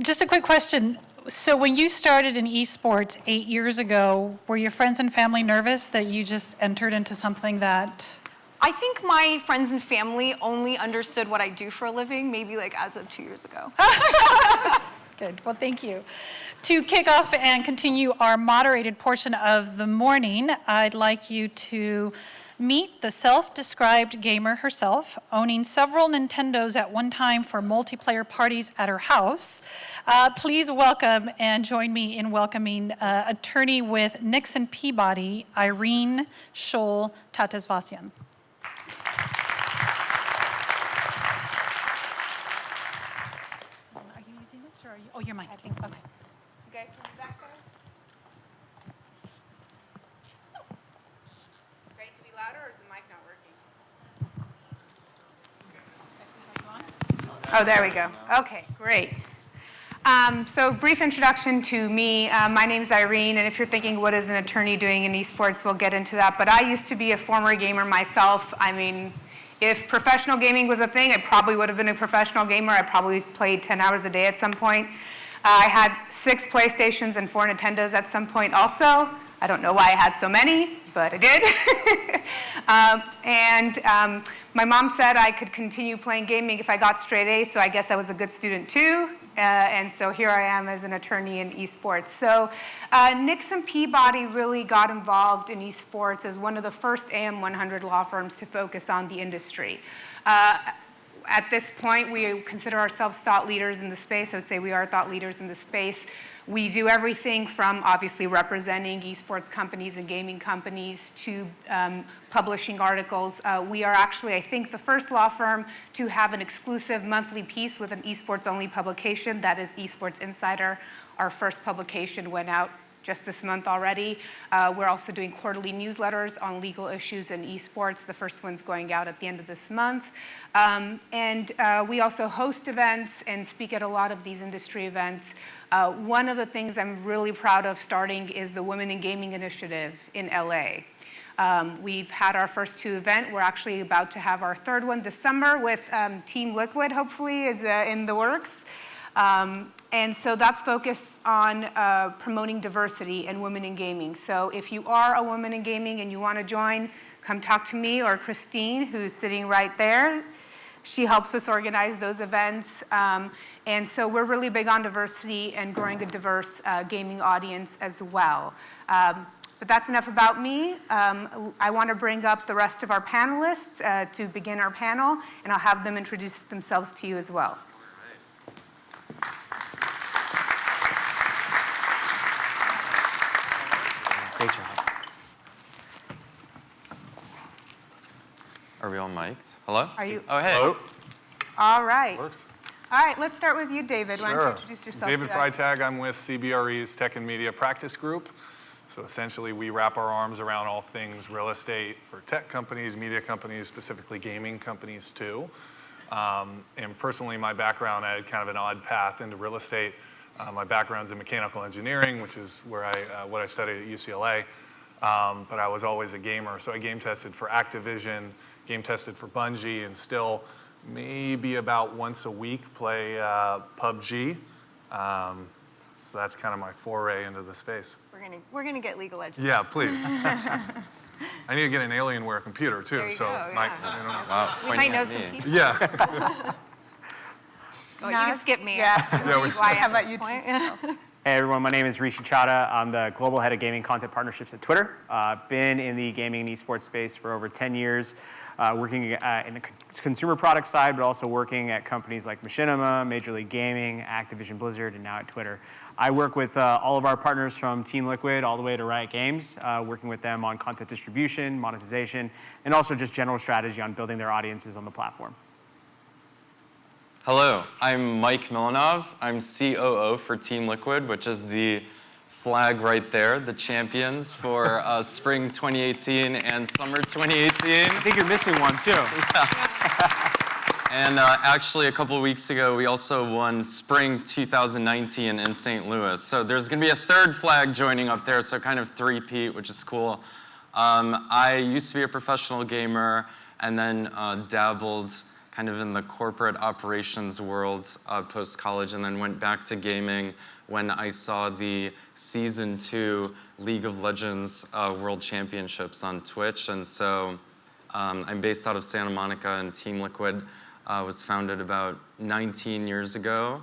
Just a quick question. So when you started in esports 8 years ago, were your friends and family nervous that you just entered into something that... I think my friends and family only understood what I do for a living, maybe like as of 2 years ago. Good, well, thank you. To kick off and continue our moderated portion of the morning, I'd like you to meet the self-described gamer herself, owning several Nintendos at one time for multiplayer parties at her house. Please welcome and join me in welcoming attorney with Nixon Peabody, Irene Scholl Tatasvasian. Are you using this or are you? Oh, you're mine. Okay. You guys from the back there? Great to be louder, or is the mic not working? Oh, there we go. Okay, great. So brief introduction to me. My name is Irene, and if you're thinking, what is an attorney doing in esports, we'll get into that. But I used to be a former gamer myself. I mean, if professional gaming was a thing, I probably would have been a professional gamer. I probably played 10 hours a day at some point. I had 6 PlayStations and 4 Nintendos at some point also. I don't know why I had so many, but I did. My mom said I could continue playing gaming if I got straight A's, so I guess I was a good student too. And so here I am as an attorney in esports. So Nixon Peabody really got involved in esports as one of the first AM 100 law firms to focus on the industry. At this point, we consider ourselves thought leaders in the space. I would say we are thought leaders in the space. We do everything from obviously representing esports companies and gaming companies to publishing articles. We are actually, I think, the first law firm to have an exclusive monthly piece with an esports-only publication. That is Esports Insider. Our first publication went out just this month already. We're also doing quarterly newsletters on legal issues in esports. The first one's going out at the end of this month. We also host events and speak at a lot of these industry events. One of the things I'm really proud of starting is the Women in Gaming Initiative in LA. We've had our first 2 events. We're actually about to have our 3rd one this summer with Team Liquid, hopefully, is in the works. And so that's focused on promoting diversity and women in gaming. So if you are a woman in gaming and you want to join, come talk to me or Christine, who's sitting right there. She helps us organize those events. And so we're really big on diversity and growing a diverse gaming audience as well. But that's enough about me. I want to bring up the rest of our panelists to begin our panel, and I'll have them introduce themselves to you as well. Great job. Are we all mic'd? Hello? Are you? Oh, hey. Hello. All right. Works. All right, let's start with you, David. Why don't you introduce yourself? David today? Freitag. I'm with CBRE's Tech and Media Practice Group. So essentially, we wrap our arms around all things real estate for tech companies, media companies, specifically gaming companies too. And personally, my background, I had kind of an odd path into real estate. My background's in mechanical engineering, which is where what I studied at UCLA. But I was always a gamer, so I game tested for Activision, game tested for Bungie, and still maybe about once a week play PUBG. So that's kind of my foray into the space. We're gonna get legal education. Yeah, please. I need to get an Alienware computer too. There you so go, Mike, yeah. Wow. We might know some people. Yeah. Oh, you can skip me. Yeah. How about you? Hey everyone, my name is Rishi Chadha. I'm the Global Head of Gaming Content Partnerships at Twitter. Been in the gaming and esports space for over 10 years, working in the consumer product side, but also working at companies like Machinima, Major League Gaming, Activision Blizzard, and now at Twitter. I work with all of our partners from Team Liquid all the way to Riot Games, working with them on content distribution, monetization, and also just general strategy on building their audiences on the platform. Hello, I'm Mike Milanov. I'm COO for Team Liquid, which is the flag right there, the champions for spring 2018 and summer 2018. I think you're missing one too. And actually, a couple of weeks ago, we also won Spring 2019 in St. Louis. So there's going to be a third flag joining up there, so kind of three-peat, which is cool. I used to be a professional gamer and then dabbled kind of in the corporate operations world post-college, and then went back to gaming when I saw the Season 2 League of Legends World Championships on Twitch. And so I'm based out of Santa Monica, and Team Liquid was founded about 19 years ago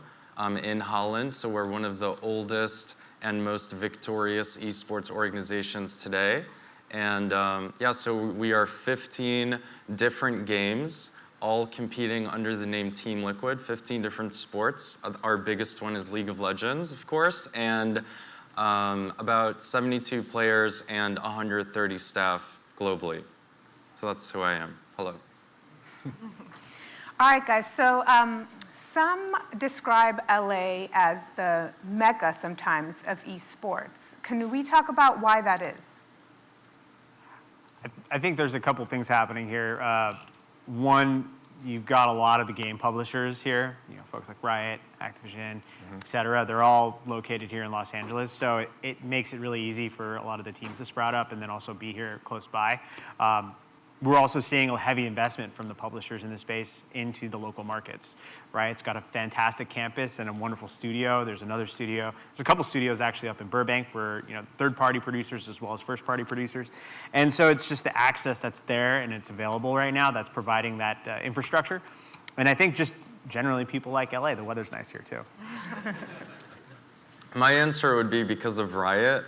in Holland. So we're one of the oldest and most victorious esports organizations today. And yeah, so we are 15 different games, all competing under the name Team Liquid, 15 different sports. Our biggest one is League of Legends, of course, and about 72 players and 130 staff globally. So that's who I am. Hello. All right, guys, so some describe LA as the mecca sometimes of esports. Can we talk about why that is? I think there's a couple things happening here. One, you've got a lot of the game publishers here, folks like Riot, Activision, et cetera. They're all located here in Los Angeles, so it makes it really easy for a lot of the teams to sprout up and then also be here close by. We're also seeing a heavy investment from the publishers in the space into the local markets, right? It's got a fantastic campus and a wonderful studio. There's another studio. There's a couple studios actually up in Burbank for third-party producers as well as first-party producers. And so it's just the access that's there and it's available right now that's providing that infrastructure. And I think just generally people like LA. The weather's nice here too. My answer would be because of Riot.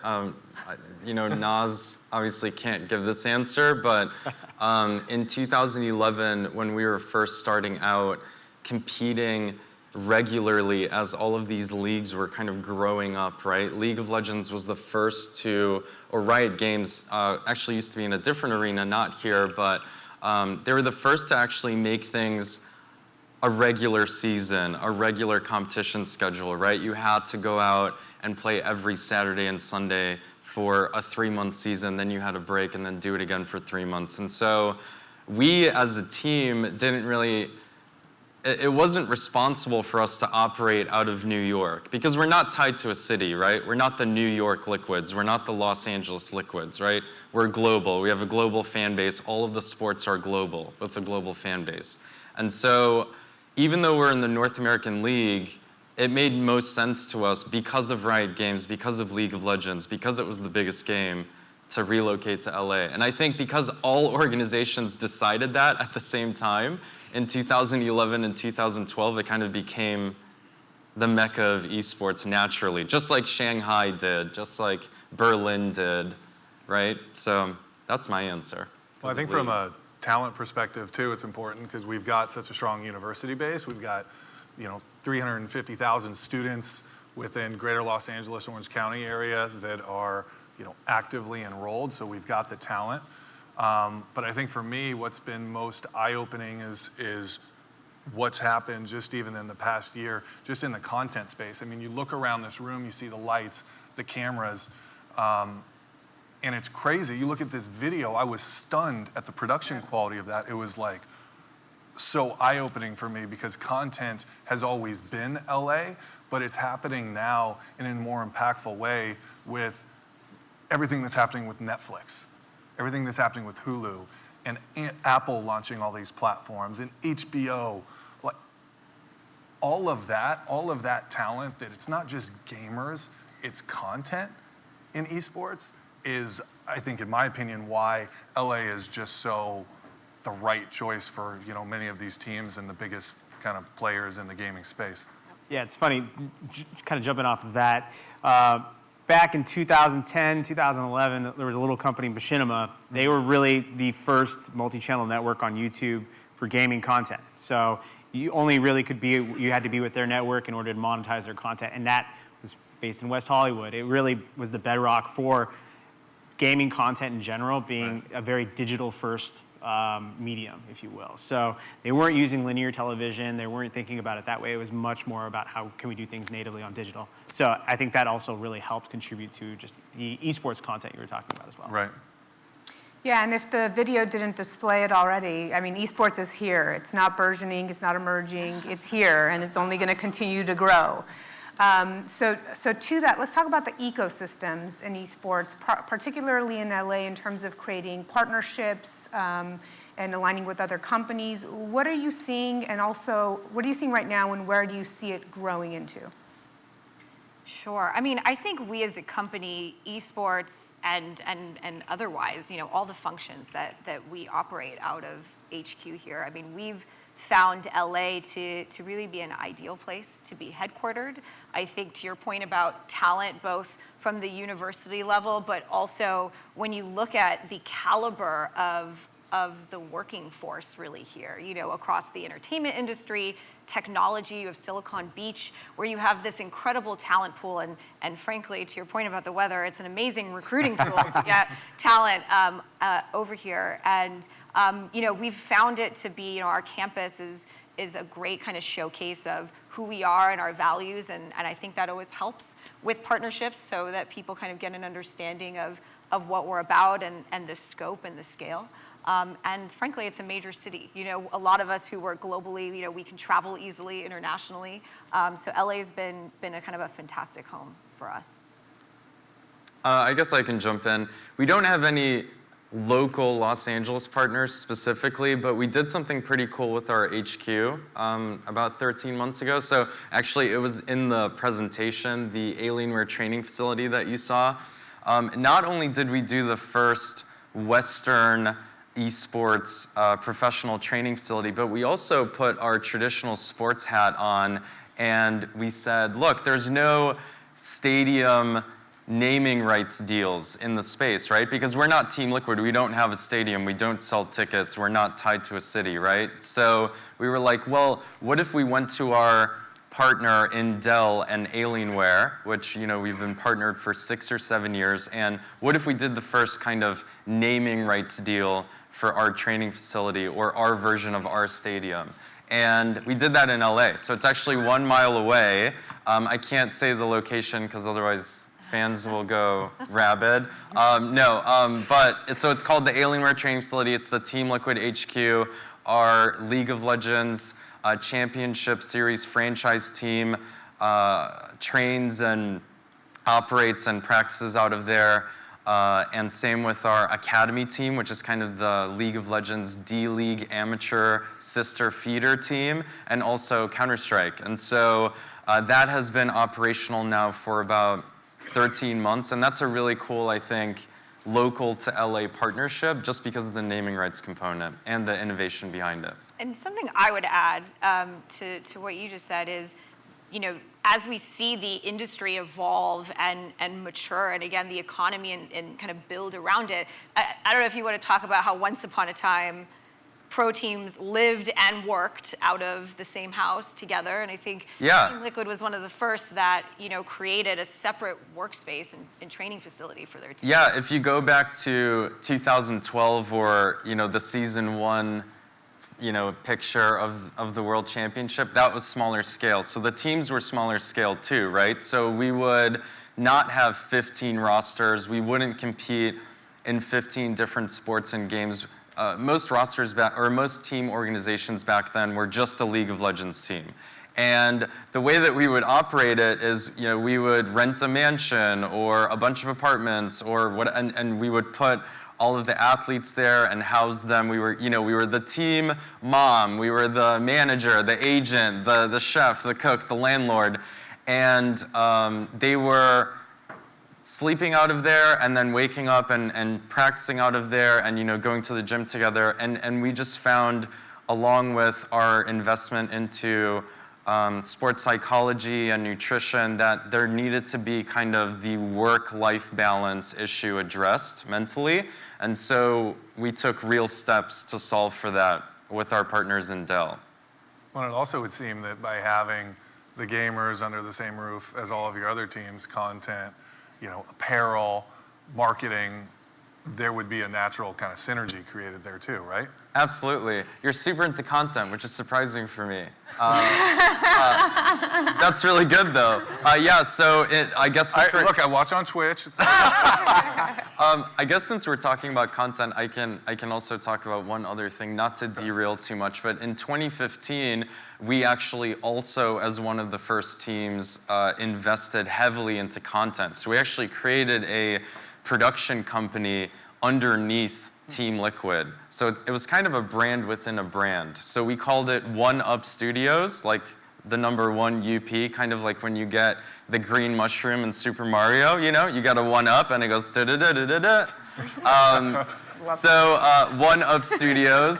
Naz obviously can't give this answer, but in 2011, when we were first starting out, competing regularly as all of these leagues were kind of growing up, right? League of Legends was the first to, or Riot Games actually used to be in a different arena, not here, but they were the first to actually make things a regular season, a regular competition schedule, right? You had to go out and play every Saturday and Sunday for a 3-month season, then you had a break and then do it again for 3 months. And so we as a team didn't really, it wasn't responsible for us to operate out of New York because we're not tied to a city, right? We're not the New York Liquids, we're not the Los Angeles Liquids, right? We're global, we have a global fan base. All of the sports are global with a global fan base. And so even though we're in the North American League, it made most sense to us because of Riot Games, because of League of Legends, because it was the biggest game, to relocate to LA. And I think because all organizations decided that at the same time, in 2011 and 2012, it kind of became the mecca of esports naturally, just like Shanghai did, just like Berlin did, right? So that's my answer. Well, I think from a talent perspective too, it's important because we've got such a strong university base. We've got 350,000 students within greater Los Angeles, Orange County area that are actively enrolled, so we've got the talent. But I think for me, what's been most eye-opening is what's happened just even in the past year, just in the content space. I mean, you look around this room, you see the lights, the cameras, and it's crazy. You look at this video, I was stunned at the production quality of that. It was like, so eye-opening for me because content has always been LA, but it's happening now in a more impactful way with everything that's happening with Netflix, everything that's happening with Hulu, and Apple launching all these platforms, and HBO. Like, all of that talent that it's not just gamers, it's content in esports is, I think, in my opinion, why LA is just so the right choice for many of these teams and the biggest kind of players in the gaming space. Yeah, it's funny, kind of jumping off of that. Back in 2010, 2011, there was a little company, Machinima. They were really the first multi-channel network on YouTube for gaming content. So you only really you had to be with their network in order to monetize their content, and that was based in West Hollywood. It really was the bedrock for gaming content in general being a very digital-first medium, if you will. So they weren't using linear television. They weren't thinking about it that way. It was much more about how can we do things natively on digital. So I think that also really helped contribute to just the esports content you were talking about as well. Right. Yeah, and if the video didn't display it already, I mean, esports is here. It's not burgeoning, it's not emerging, it's here, and it's only going to continue to grow. So to that, let's talk about the ecosystems in esports, particularly in LA in terms of creating partnerships and aligning with other companies. What are you seeing, and also, what are you seeing right now, and where do you see it growing into? Sure. I mean, I think we as a company, esports and otherwise, you know, all the functions that we operate out of HQ here, I mean, we've found LA to really be an ideal place to be headquartered. I think to your point about talent, both from the university level, but also when you look at the caliber of the working force really here, you know, across the entertainment industry, technology, you have Silicon Beach, where you have this incredible talent pool, and frankly, to your point about the weather, it's an amazing recruiting tool to get talent over here. And you know, we've found it to be, you know, our campus is a great kind of showcase of who we are and our values, and I think that always helps with partnerships so that people kind of get an understanding of what we're about and the scope and the scale. And frankly, it's a major city. You know, a lot of us who work globally, you know, we can travel easily internationally. So LA's been a kind of a fantastic home for us. I guess I can jump in. We don't have any local Los Angeles partners specifically, but we did something pretty cool with our HQ about 13 months ago. So actually, it was in the presentation, the Alienware training facility that you saw. Not only did we do the first Western esports professional training facility, but we also put our traditional sports hat on, and we said, look, there's no stadium naming rights deals in the space, right? Because we're not Team Liquid, we don't have a stadium, we don't sell tickets, we're not tied to a city, right? So we were like, well, what if we went to our partner in Dell and Alienware, which, you know, we've been partnered for 6 or 7 years, and what if we did the first kind of naming rights deal for our training facility or our version of our stadium? And we did that in LA, so it's actually 1 mile away. I can't say the location because otherwise fans will go rabid. But it's called the Alienware training facility. It's the Team Liquid HQ, our League of Legends Championship Series franchise team trains and operates and practices out of there. And same with our academy team, which is kind of the League of Legends D-League amateur sister feeder team, and also Counter-Strike. And so that has been operational now for about 13 months, and that's a really cool, I think, local to LA partnership just because of the naming rights component and the innovation behind it. And something I would add to what you just said is, you know, as we see the industry evolve and mature, and again, the economy and kind of build around it, I don't know if you want to talk about how once upon a time, pro teams lived and worked out of the same house together, and I think Team Liquid was one of the first that, you know, created a separate workspace and training facility for their team. Yeah, if you go back to 2012 or, you know, the season 1, you know, picture of the World Championship, that was smaller scale. So the teams were smaller scale too, right? So we would not have 15 rosters. We wouldn't compete in 15 different sports and games. Most rosters most team organizations back then were just a League of Legends team. And the way that we would operate it is, you know, we would rent a mansion or a bunch of apartments or and we would put all of the athletes there and house them. We were the team mom, we were the manager, the agent, the chef, the cook, the landlord, and they were sleeping out of there and then waking up and practicing out of there and, you know, going to the gym together. And we just found, along with our investment into sports psychology and nutrition, that there needed to be kind of the work-life balance issue addressed mentally. And so we took real steps to solve for that with our partners in Dell. Well, it also would seem that by having the gamers under the same roof as all of your other teams, content, you know, apparel, marketing, there would be a natural kind of synergy created there too, right? Absolutely. You're super into content, which is surprising for me. That's really good, though. Yeah, so I guess... Look, I watch on Twitch. I guess since we're talking about content, I can also talk about one other thing, not to derail too much, but in 2015, we actually also, as one of the first teams, invested heavily into content. So we actually created a production company underneath Team Liquid. So it was kind of a brand within a brand. So we called it One Up Studios, like the number 1 UP, kind of like when you get the green mushroom in Super Mario, you know, you got a 1-up and it goes da-da-da-da-da-da. One Up Studios.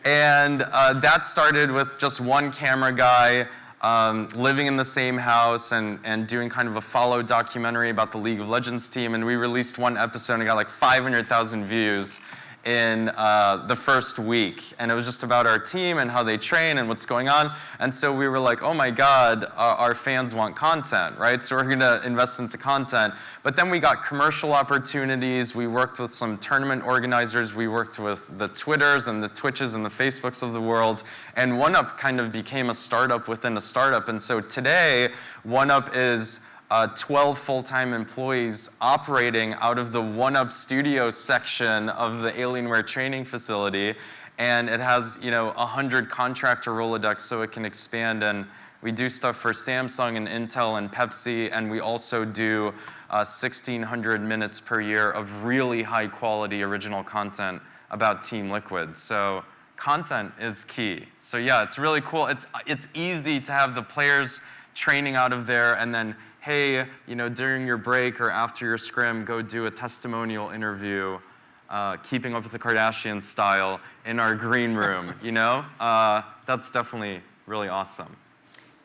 And that started with just one camera guy living in the same house and doing kind of a follow documentary about the League of Legends team. And we released one episode and got like 500,000 views in the first week. And it was just about our team and how they train and what's going on. And so we were like, oh my God, our fans want content, right? So we're gonna invest into content. But then we got commercial opportunities. We worked with some tournament organizers. We worked with the Twitters and the Twitches and the Facebooks of the world. And OneUp kind of became a startup within a startup. And so today, OneUp is 12 full-time employees operating out of the OneUp Studio section of the Alienware training facility. And it has, 100 contractor Rolodex so it can expand. And we do stuff for Samsung and Intel and Pepsi. And we also do 1,600 minutes per year of really high-quality original content about Team Liquid. So content is key. So yeah, it's really cool. It's easy to have the players training out of there and then, hey, during your break or after your scrim, go do a testimonial interview, Keeping Up with the Kardashians style in our green room, That's definitely really awesome.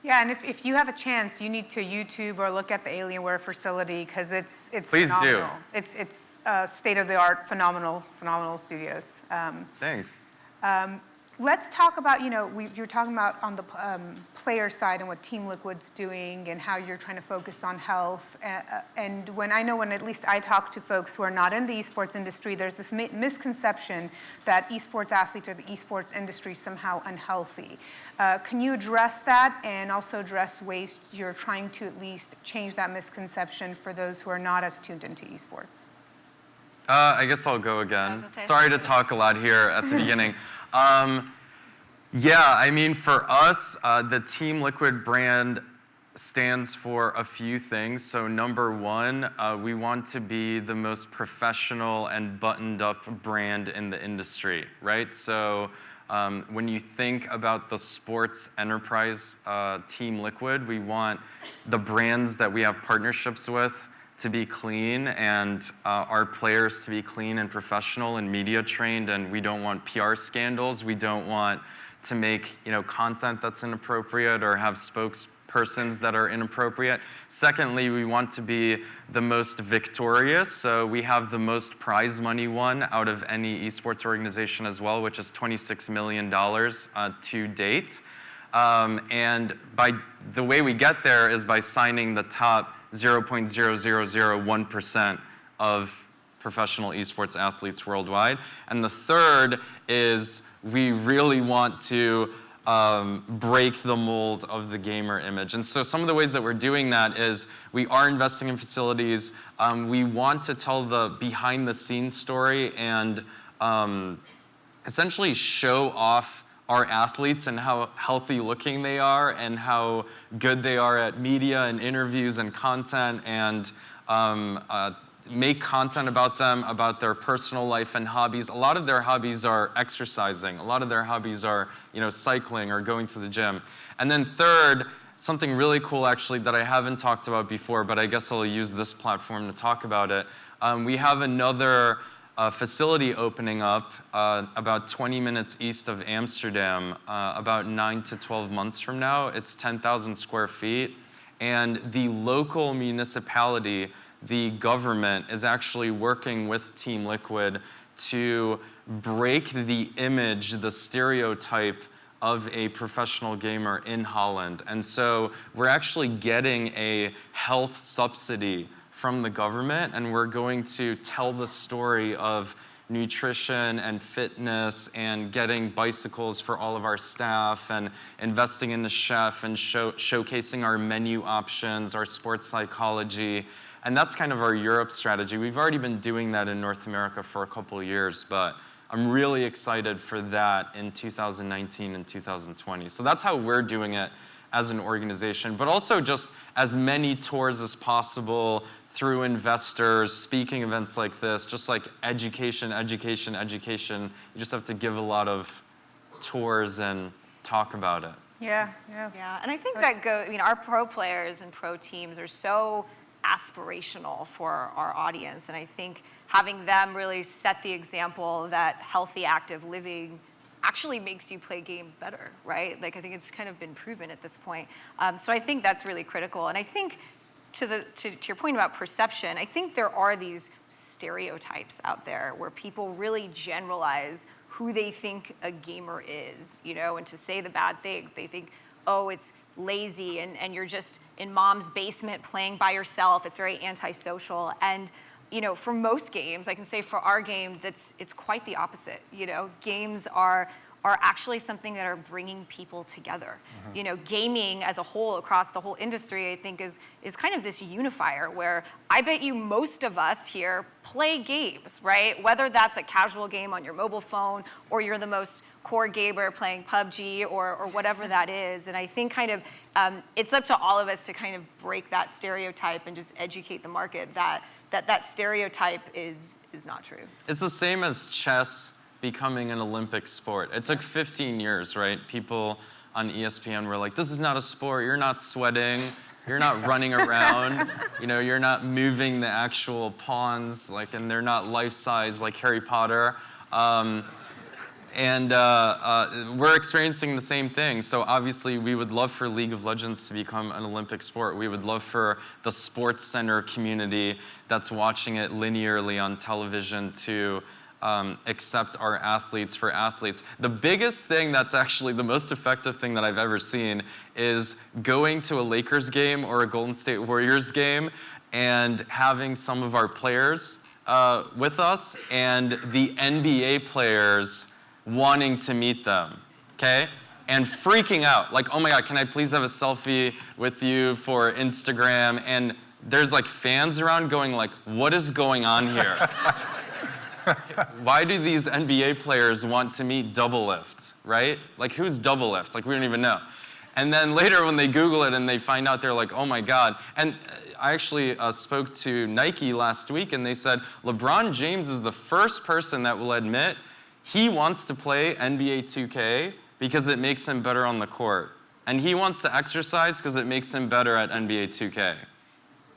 Yeah, and if you have a chance, you need to YouTube or look at the Alienware facility because it's Please phenomenal. do. It's state-of-the-art, phenomenal studios. Thanks. Let's talk about, you're talking about on the player side and what Team Liquid's doing and how you're trying to focus on health. And when at least I talk to folks who are not in the esports industry, there's this misconception that esports athletes or the esports industry is somehow unhealthy. Can you address that and also address ways you're trying to at least change that misconception for those who are not as tuned into esports? I guess I'll go again. Sorry to talk a lot here at the beginning. For us, the Team Liquid brand stands for a few things. So number one, we want to be the most professional and buttoned up brand in the industry, right? So when you think about the sports enterprise Team Liquid, we want the brands that we have partnerships with to be clean and our players to be clean and professional and media trained, and we don't want PR scandals. We don't want to make content that's inappropriate or have spokespersons that are inappropriate. Secondly, we want to be the most victorious, so we have the most prize money won out of any esports organization as well, which is $26 million to date. And by the way we get there is by signing the top 0.0001% of professional esports athletes worldwide. And the third is we really want to break the mold of the gamer image. And so some of the ways that we're doing that is we are investing in facilities. We want to tell the behind the scenes story and essentially show off our athletes and how healthy looking they are and how good they are at media and interviews and content, and make content about them, about their personal life and hobbies. A lot of their hobbies are exercising. A lot of their hobbies are, cycling or going to the gym. And then third, something really cool actually that I haven't talked about before, but I guess I'll use this platform to talk about it. We have another facility opening up about 20 minutes east of Amsterdam about 9 to 12 months from now. It's 10,000 square feet. And the local municipality, the government, is actually working with Team Liquid to break the image, the stereotype of a professional gamer in Holland. And so we're actually getting a health subsidy from the government, and we're going to tell the story of nutrition and fitness and getting bicycles for all of our staff and investing in the chef and showcasing our menu options, our sports psychology. And that's kind of our Europe strategy. We've already been doing that in North America for a couple of years, but I'm really excited for that in 2019 and 2020. So that's how we're doing it as an organization, but also just as many tours as possible through investors, speaking events like this, just like education, education, education. You just have to give a lot of tours and talk about it. Yeah. And I think that our pro players and pro teams are so aspirational for our audience, and I think having them really set the example that healthy, active living actually makes you play games better, right? Like, I think it's kind of been proven at this point. So I think that's really critical. And I think to your point about perception, I think there are these stereotypes out there where people really generalize who they think a gamer is, and to say the bad things. They think, oh, it's lazy and you're just in mom's basement playing by yourself. It's very antisocial. And for most games, I can say for our game, it's quite the opposite. Games are actually something that are bringing people together. Gaming as a whole across the whole industry, I think is kind of this unifier where I bet you most of us here play games, right? Whether that's a casual game on your mobile phone or you're the most core gamer playing PUBG or whatever that is. And I think kind of it's up to all of us to kind of break that stereotype and just educate the market that stereotype is not true. It's the same as chess becoming an Olympic sport. It took 15 years, right? People on ESPN were like, this is not a sport, you're not sweating, you're not running around, you're not moving the actual pawns, and they're not life-size like Harry Potter. And we're experiencing the same thing. So obviously we would love for League of Legends to become an Olympic sport. We would love for the Sports Center community that's watching it linearly on television to accept our athletes for athletes. The biggest thing that's actually the most effective thing that I've ever seen is going to a Lakers game or a Golden State Warriors game and having some of our players with us and the NBA players wanting to meet them, okay? And freaking out, like, oh my God, can I please have a selfie with you for Instagram? And there's fans around going like, what is going on here? Why do these NBA players want to meet Doublelift, right? Who's Doublelift? We don't even know. And then later when they Google it and they find out, they're like, oh my God. And I actually spoke to Nike last week and they said, LeBron James is the first person that will admit he wants to play NBA 2K because it makes him better on the court. And he wants to exercise because it makes him better at NBA 2K.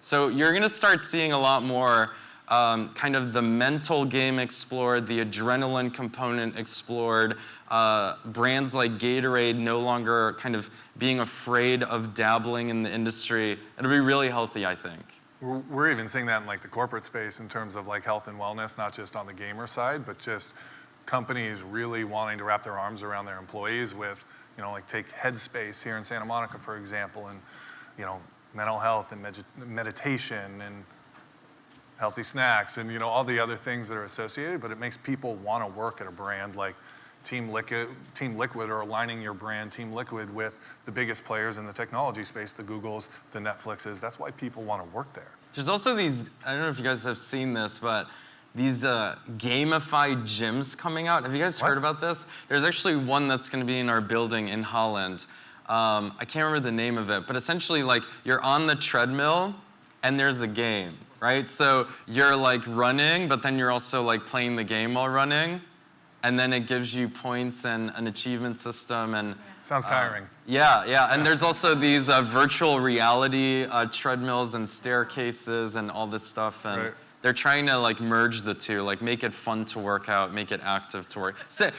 So you're gonna start seeing a lot more kind of the mental game explored, the adrenaline component explored, brands like Gatorade no longer kind of being afraid of dabbling in the industry. It'll be really healthy, I think. We're even seeing that in the corporate space in terms of health and wellness, not just on the gamer side, but just companies really wanting to wrap their arms around their employees with, take Headspace here in Santa Monica, for example, and, mental health and meditation and healthy snacks and, all the other things that are associated, but it makes people want to work at a brand like Team Liquid or aligning your brand, Team Liquid, with the biggest players in the technology space, the Googles, the Netflixes. That's why people want to work there. There's also these, I don't know if you guys have seen this, but these gamified gyms coming out. Have you guys heard about this? There's actually one that's going to be in our building in Holland. I can't remember the name of it, but essentially you're on the treadmill and there's a game, right? So you're running, but then you're also playing the game while running. And then it gives you points and an achievement system. And sounds tiring. Yeah. And there's also these virtual reality treadmills and staircases and all this stuff. And they're trying to like merge the two, like make it fun to work out, make it active to work.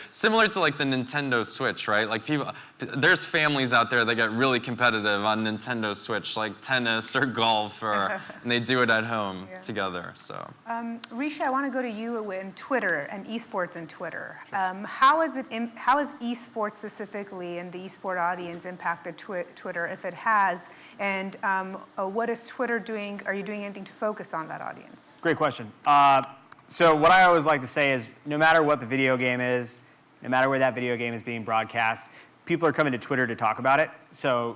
Similar to like the Nintendo Switch, right? Like there's families out there that get really competitive on Nintendo Switch, like tennis or golf, and they do it at home together. So. Risha, I want to go to you in Twitter and esports in Twitter. How is esports specifically and the esport audience impacted Twitter, if it has? And what is Twitter doing? Are you doing anything to focus on that audience? Great question. So what I always like to say is no matter what the video game is, no matter where that video game is being broadcast, people are coming to Twitter to talk about it. So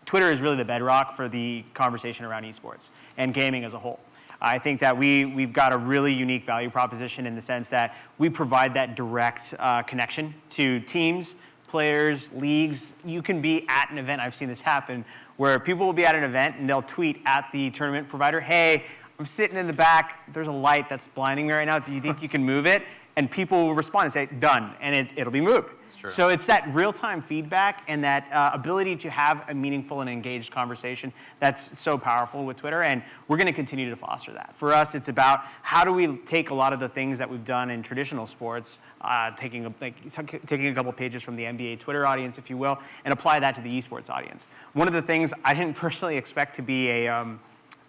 Twitter is really the bedrock for the conversation around esports and gaming as a whole. I think that we've got a really unique value proposition in the sense that we provide that direct connection to teams, players, leagues. You can be at an event, I've seen this happen, where people will be at an event and they'll tweet at the tournament provider, hey, I'm sitting in the back, there's a light that's blinding me right now, do you think you can move it? And people will respond and say, done, and it'll be moved. So it's that real-time feedback and that ability to have a meaningful and engaged conversation that's so powerful with Twitter, and we're going to continue to foster that. For us, it's about how do we take a lot of the things that we've done in traditional sports, taking a couple pages from the NBA Twitter audience, if you will, and apply that to the esports audience. One of the things I didn't personally expect to be a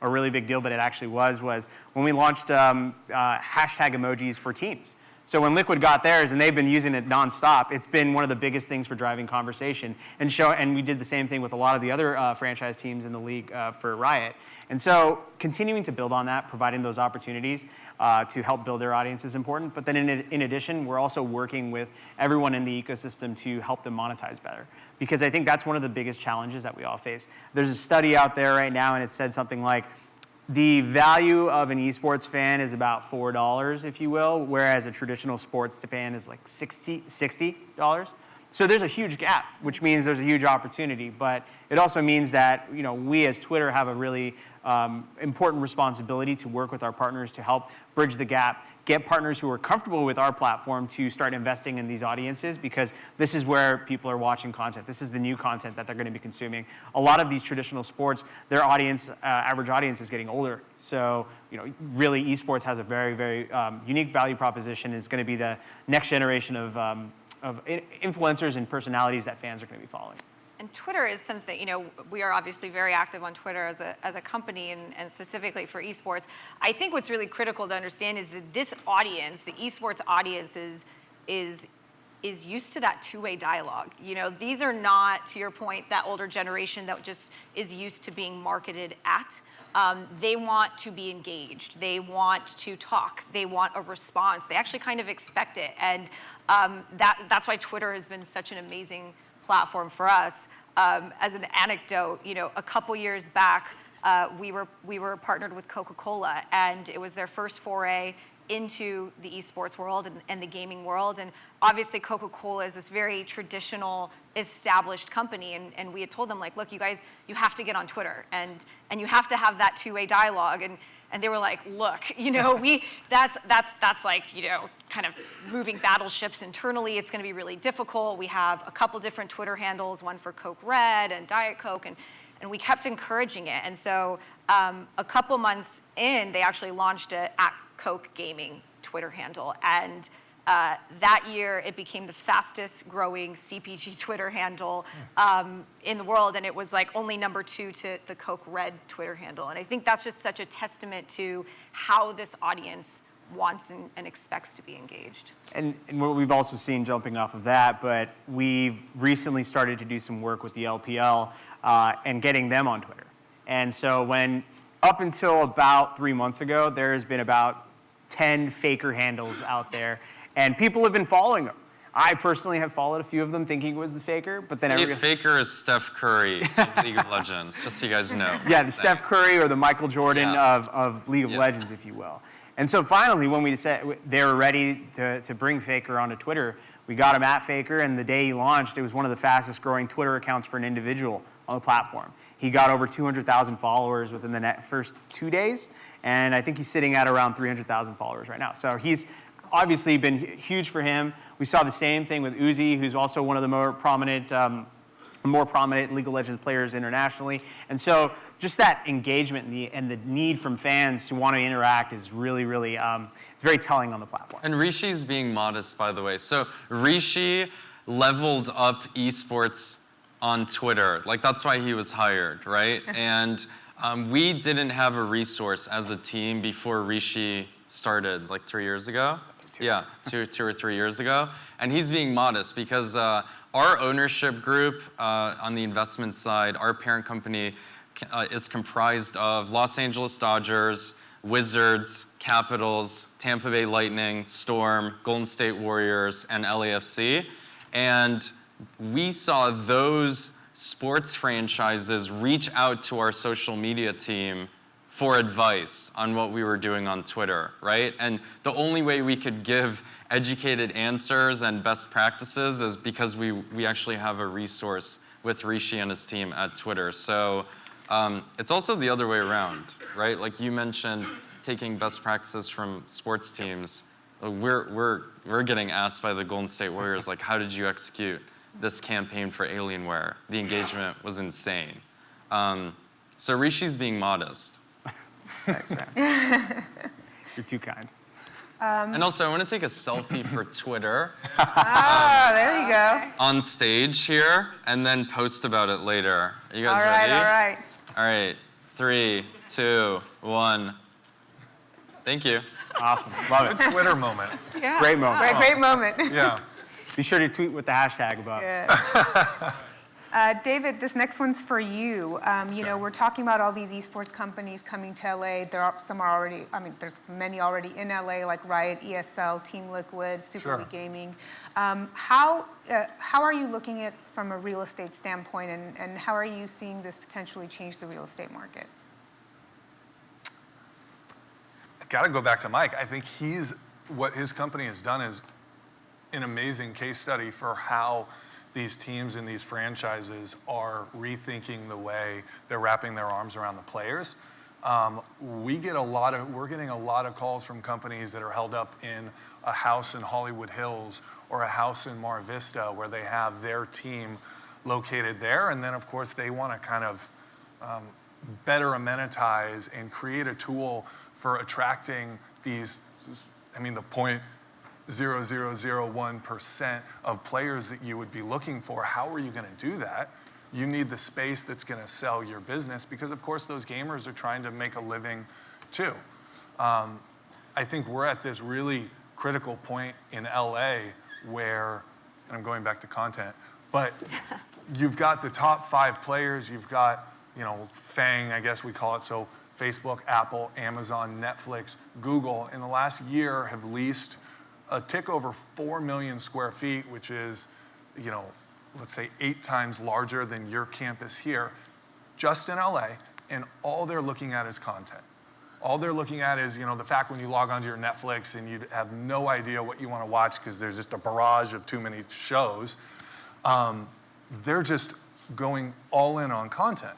really big deal, but it actually was when we launched hashtag emojis for teams. So when Liquid got theirs, and they've been using it nonstop, it's been one of the biggest things for driving conversation. And we did the same thing with a lot of the other franchise teams in the league for Riot. And so continuing to build on that, providing those opportunities to help build their audience is important. But then in addition, we're also working with everyone in the ecosystem to help them monetize better. Because I think that's one of the biggest challenges that we all face. There's a study out there right now, and it said something like, the value of an esports fan is about $4, if you will, whereas a traditional sports fan is like $60. So there's a huge gap, which means there's a huge opportunity. But it also means that we as Twitter have a really important responsibility to work with our partners to help bridge the gap, get partners who are comfortable with our platform to start investing in these audiences, because this is where people are watching content. This is the new content that they're going to be consuming. A lot of these traditional sports, their audience, average audience is getting older. So, really esports has a very, very unique value proposition. It's going to be the next generation of influencers and personalities that fans are going to be following. And Twitter is something, we are obviously very active on Twitter as a company and specifically for esports. I think what's really critical to understand is that this audience, the esports audience, is used to that two-way dialogue. These are not, to your point, that older generation that just is used to being marketed at. They want to be engaged. They want to talk. They want a response. They actually kind of expect it. And that's why Twitter has been such an amazing platform for us. As an anecdote, a couple years back, we were partnered with Coca-Cola, and it was their first foray into the esports world and the gaming world. And obviously Coca-Cola is this very traditional, established company, and we had told them, like, look, you guys, you have to get on Twitter, and you have to have that two-way dialogue. And they were like, look, that's like, kind of moving battleships internally. It's going to be really difficult. We have a couple different Twitter handles, one for Coke Red and Diet Coke, and we kept encouraging it. And so a couple months in, they actually launched a @Coke Gaming Twitter handle. And that year, it became the fastest growing CPG Twitter handle in the world, and it was like only number 2 to the Coke Red Twitter handle. And I think that's just such a testament to how this audience wants and expects to be engaged. And what we've also seen, jumping off of that, but we've recently started to do some work with the LPL and getting them on Twitter. And so up until about 3 months ago, there's been about 10 faker handles out there, and people have been following them. I personally have followed a few of them thinking it was the faker, but then Faker is Steph Curry of League of Legends, just so you guys know. Yeah, the Steph Curry or the Michael Jordan of League of Legends, if you will. And so finally, when we said they were ready to bring Faker onto Twitter, we got him at Faker, and the day he launched, it was one of the fastest growing Twitter accounts for an individual on the platform. He got over 200,000 followers within the first 2 days, and I think he's sitting at around 300,000 followers right now. So he's obviously been huge for him. We saw the same thing with Uzi, who's also one of the more prominent more prominent League of Legends players internationally. And so just that engagement and the need from fans to want to interact is really, really, it's very telling on the platform. And Rishi's being modest, by the way. So Rishi leveled up esports on Twitter. Like, that's why he was hired, right? And we didn't have a resource as a team before Rishi started, like 3 years ago. Yeah, two or 3 years ago. And he's being modest because our ownership group on the investment side, our parent company is comprised of Los Angeles Dodgers, Wizards, Capitals, Tampa Bay Lightning, Storm, Golden State Warriors, and LAFC. And we saw those sports franchises reach out to our social media team for advice on what we were doing on Twitter, right? And the only way we could give educated answers and best practices is because we actually have a resource with Rishi and his team at Twitter. So it's also the other way around, right? Like you mentioned, taking best practices from sports teams. We're getting asked by the Golden State Warriors, like, how did you execute this campaign for Alienware? The engagement was insane. So Rishi's being modest. Thanks, man. You're too kind. And also, I want to take a selfie for Twitter. There you go. On stage here, and then post about it later. Are you guys All right, ready? all right. All right. 3, 2, 1. Thank you. Awesome. Love it. Good Twitter moment. Yeah. Great moment. Great moment. Yeah. Be sure to tweet with the hashtag about it. David, this next one's for you. We're talking about all these esports companies coming to LA. There's many already in LA, like Riot, ESL, Team Liquid, Super League Gaming. How are you looking at from a real estate standpoint, and how are you seeing this potentially change the real estate market? I got to go back to Mike. I think what his company has done is an amazing case study for how these teams and these franchises are rethinking the way they're wrapping their arms around the players. We're getting a lot of calls from companies that are held up in a house in Hollywood Hills or a house in Mar Vista where they have their team located there. And then, of course, they want to kind of better amenitize and create a tool for attracting these, the 0.0001% of players that you would be looking for. How are you going to do that? You need the space that's going to sell your business because, of course, those gamers are trying to make a living too. I think we're at this really critical point in LA where, and I'm going back to content, but you've got the top 5 players. You've got, FANG, I guess we call it. So Facebook, Apple, Amazon, Netflix, Google, in the last year have leased a tick over 4 million square feet, which is, let's say 8 times larger than your campus here, just in LA, and all they're looking at is content. All they're looking at is, the fact when you log onto your Netflix and you have no idea what you want to watch because there's just a barrage of too many shows, they're just going all in on content.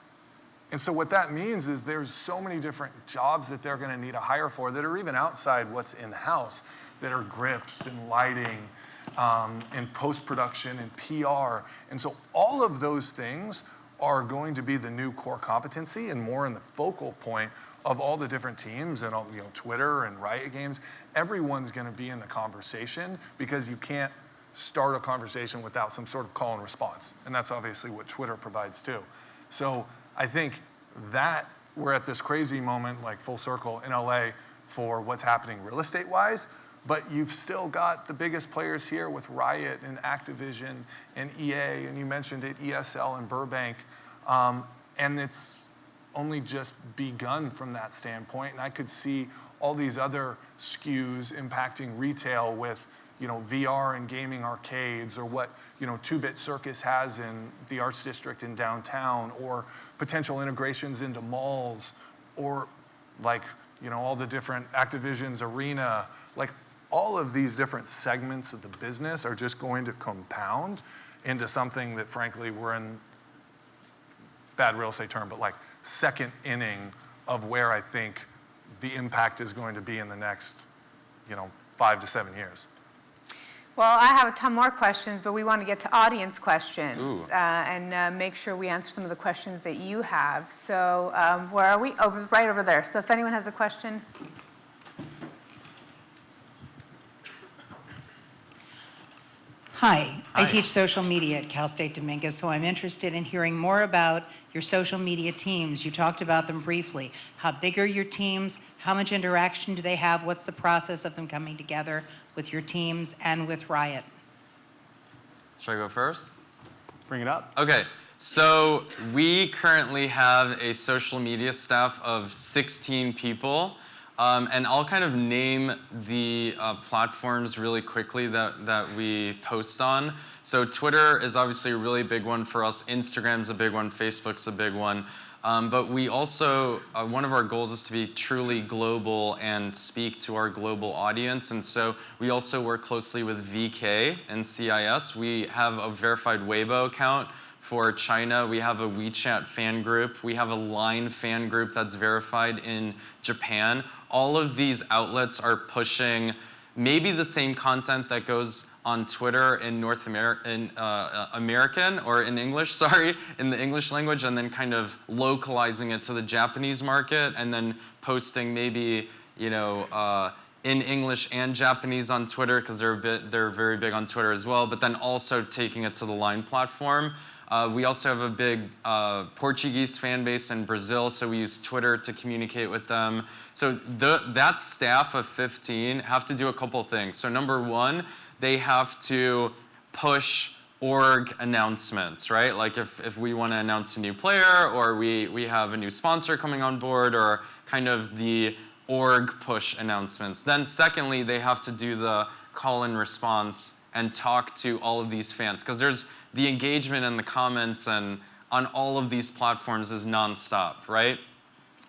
And so what that means is there's so many different jobs that they're going to need to hire for that are even outside what's in-house, that are grips and lighting and post-production and PR. And so all of those things are going to be the new core competency and more in the focal point of all the different teams and all, Twitter and Riot Games. Everyone's going to be in the conversation because you can't start a conversation without some sort of call and response. And that's obviously what Twitter provides too. So I think that we're at this crazy moment, like full circle in LA for what's happening real estate wise, but you've still got the biggest players here with Riot and Activision and EA, and you mentioned it, ESL and Burbank, and it's only just begun from that standpoint. And I could see all these other SKUs impacting retail with, VR and gaming arcades, or what, 2-Bit Circus has in the Arts District in downtown, or potential integrations into malls, or like, all the different Activision's Arena, like all of these different segments of the business are just going to compound into something that frankly we're in, bad real estate term, but like second inning of where I think the impact is going to be in the next, 5 to 7 years. Well, I have a ton more questions, but we want to get to audience questions Ooh. and make sure we answer some of the questions that you have. So where are we? Right over there. So if anyone has a question. Hi, I teach social media at Cal State Dominguez, so I'm interested in hearing more about your social media teams. You talked about them briefly. How big are your teams? How much interaction do they have? What's the process of them coming together with your teams and with Riot? Should I go first? Bring it up. Okay, so we currently have a social media staff of 16 people. And I'll kind of name the platforms really quickly that we post on. So Twitter is obviously a really big one for us. Instagram's a big one. Facebook's a big one. But we also, one of our goals is to be truly global and speak to our global audience. And so we also work closely with VK and CIS. We have a verified Weibo account for China. We have a WeChat fan group. We have a Line fan group that's verified in Japan. All of these outlets are pushing maybe the same content that goes on Twitter in American or in English, in the English language, and then kind of localizing it to the Japanese market, and then posting maybe, in English and Japanese on Twitter, because they're very big on Twitter as well, but then also taking it to the Line platform. We also have a big Portuguese fan base in Brazil, so we use Twitter to communicate with them. So that staff of 15 have to do a couple things. So number one, they have to push org announcements, right? Like if we want to announce a new player, or we have a new sponsor coming on board, or kind of the org push announcements. Then secondly, they have to do the call and response and talk to all of these fans, because there's the engagement in the comments and on all of these platforms is nonstop, right?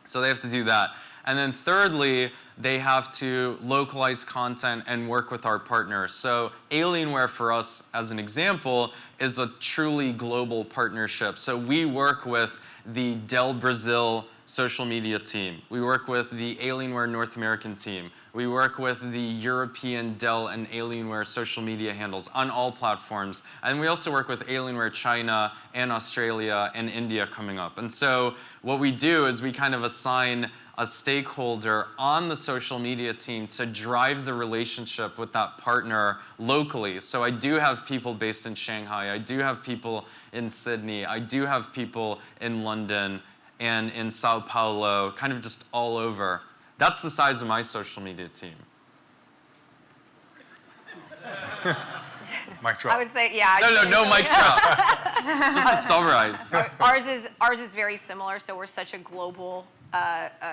So they have to do that. And then thirdly, they have to localize content and work with our partners. So Alienware for us, as an example, is a truly global partnership. So we work with the Dell Brazil social media team. We work with the Alienware North American team. We work with the European Dell and Alienware social media handles on all platforms. And we also work with Alienware China and Australia and India coming up. And so what we do is we kind of assign a stakeholder on the social media team to drive the relationship with that partner locally. So I do have people based in Shanghai. I do have people in Sydney. I do have people in London and in Sao Paulo, kind of just all over. That's the size of my social media team. Mic drop. I would say, yeah. No mic drop. Just to summarize. Ours is very similar. So we're such a global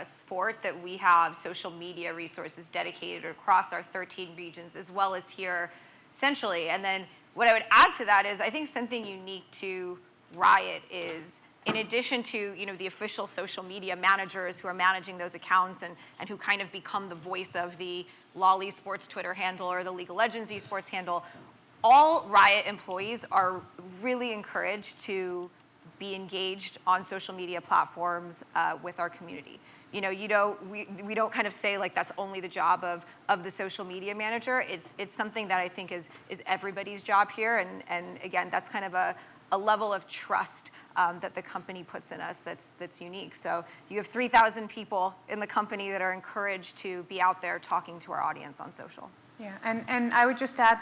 sport that we have social media resources dedicated across our 13 regions, as well as here centrally. And then what I would add to that is I think something unique to Riot is, in addition to the official social media managers who are managing those accounts and who kind of become the voice of the LoL Esports Twitter handle or the League of Legends Esports handle, all Riot employees are really encouraged to be engaged on social media platforms with our community. We don't kind of say like that's only the job of the social media manager. It's something that I think is everybody's job here, and again, that's kind of a level of trust that the company puts in us that's unique. So you have 3,000 people in the company that are encouraged to be out there talking to our audience on social. Yeah, and I would just add,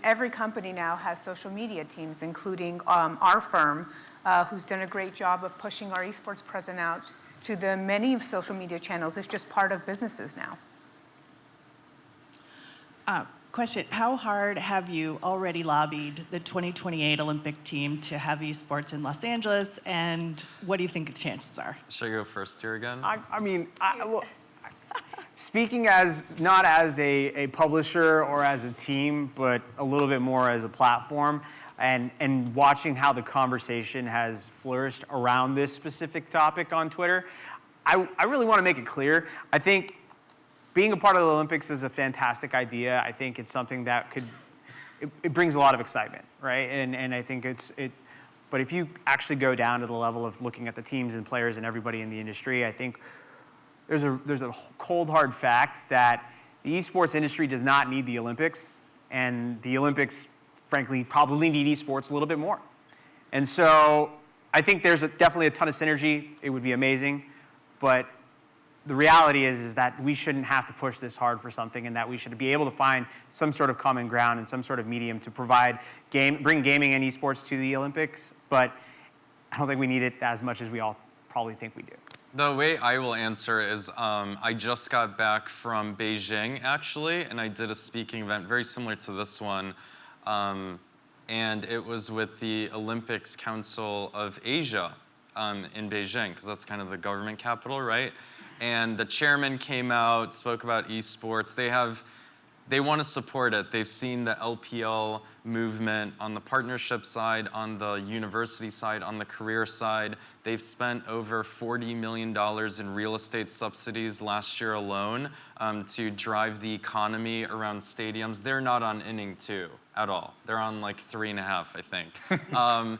every company now has social media teams, including our firm, who's done a great job of pushing our esports presence out to the many social media channels. It's just part of businesses now. Question, how hard have you already lobbied the 2028 Olympic team to have esports in Los Angeles, and what do you think the chances are? Should I go first here again? Speaking not as a publisher or as a team, but a little bit more as a platform, and watching how the conversation has flourished around this specific topic on Twitter, I really want to make it clear. I think being a part of the Olympics is a fantastic idea. I think it's something that it brings a lot of excitement, right? And I think but if you actually go down to the level of looking at the teams and players and everybody in the industry, I think there's a cold hard fact that the esports industry does not need the Olympics And the Olympics, frankly, probably need esports a little bit more. And so I think there's definitely a ton of synergy. It would be amazing. But the reality is that we shouldn't have to push this hard for something, and that we should be able to find some sort of common ground and some sort of medium to bring gaming and esports to the Olympics. But I don't think we need it as much as we all probably think we do. The way I will answer is I just got back from Beijing, actually, and I did a speaking event very similar to this one. And it was with the Olympics Council of Asia in Beijing, because that's kind of the government capital, right? And the chairman came out, spoke about esports. They want to support it. They've seen the LPL movement on the partnership side, on the university side, on the career side. They've spent over $40 million in real estate subsidies last year alone to drive the economy around stadiums. They're not on inning 2 at all. They're on like 3.5, I think.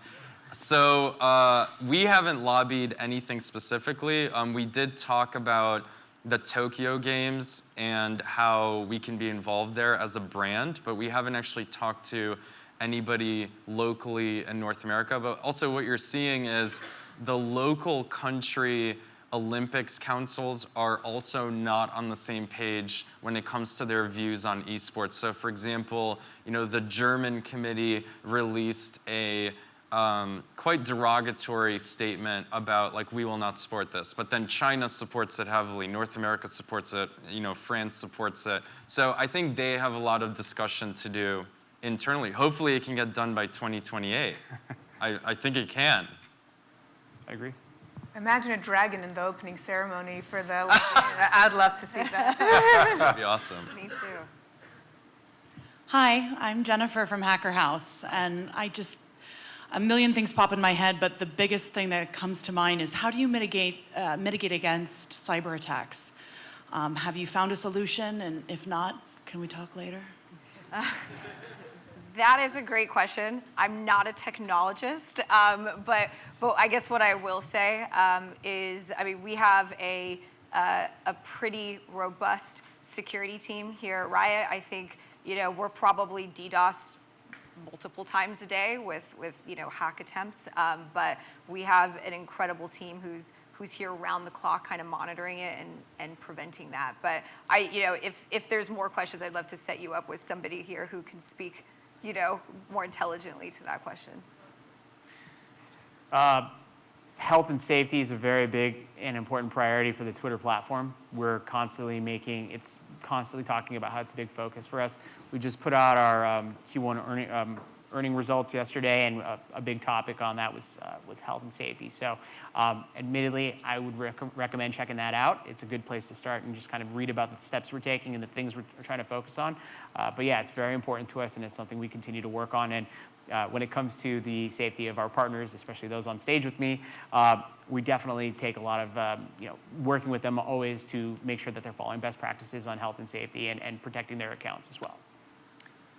So we haven't lobbied anything specifically. We did talk about the Tokyo Games and how we can be involved there as a brand, but we haven't actually talked to anybody locally in North America. But also what you're seeing is the local country Olympics councils are also not on the same page when it comes to their views on esports. So for example, the German committee released a quite derogatory statement about like, we will not support this, but then China supports it heavily, North America supports it, France supports it. So I think they have a lot of discussion to do internally. Hopefully it can get done by 2028. I think it can. I agree. Imagine a dragon in the opening ceremony for the. I'd love to see that. That'd be awesome. Me too. Hi, I'm Jennifer from Hacker House, and a million things pop in my head, but the biggest thing that comes to mind is how do you mitigate against cyber attacks? Have you found a solution? And if not, can we talk later? That is a great question. I'm not a technologist, but I guess what I will say is, we have a pretty robust security team here at Riot. I think we're probably DDoS multiple times a day with hack attempts, but we have an incredible team who's here around the clock kind of monitoring it and preventing that. But if there's more questions, I'd love to set you up with somebody here who can speak more intelligently to that question. Health and safety is a very big and important priority for the Twitter platform. We're constantly talking about how it's a big focus for us. We just put out our Q1 earning results yesterday, and a big topic on that was health and safety. So admittedly, I would recommend checking that out. It's a good place to start and just kind of read about the steps we're taking and the things we're trying to focus on. But yeah, it's very important to us, and it's something we continue to work on. And when it comes to the safety of our partners, especially those on stage with me, we definitely take a lot of working with them always to make sure that they're following best practices on health and safety and protecting their accounts as well.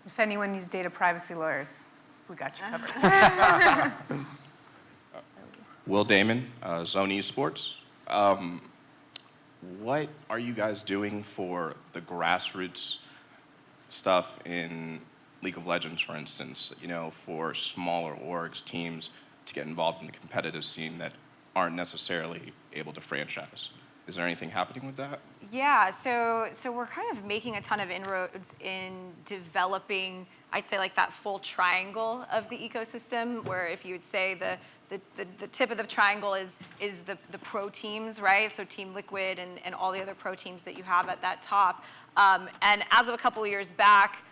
If anyone needs data privacy lawyers, we got you covered. Will Damon, Zone Esports. What are you guys doing for the grassroots stuff in League of Legends, for instance, for smaller orgs, teams to get involved in the competitive scene that aren't necessarily able to franchise? Is there anything happening with that? Yeah, so we're kind of making a ton of inroads in developing, I'd say, like that full triangle of the ecosystem, where if you would say the tip of the triangle is the pro teams, right? So Team Liquid and all the other pro teams that you have at that top. And as of a couple of years back,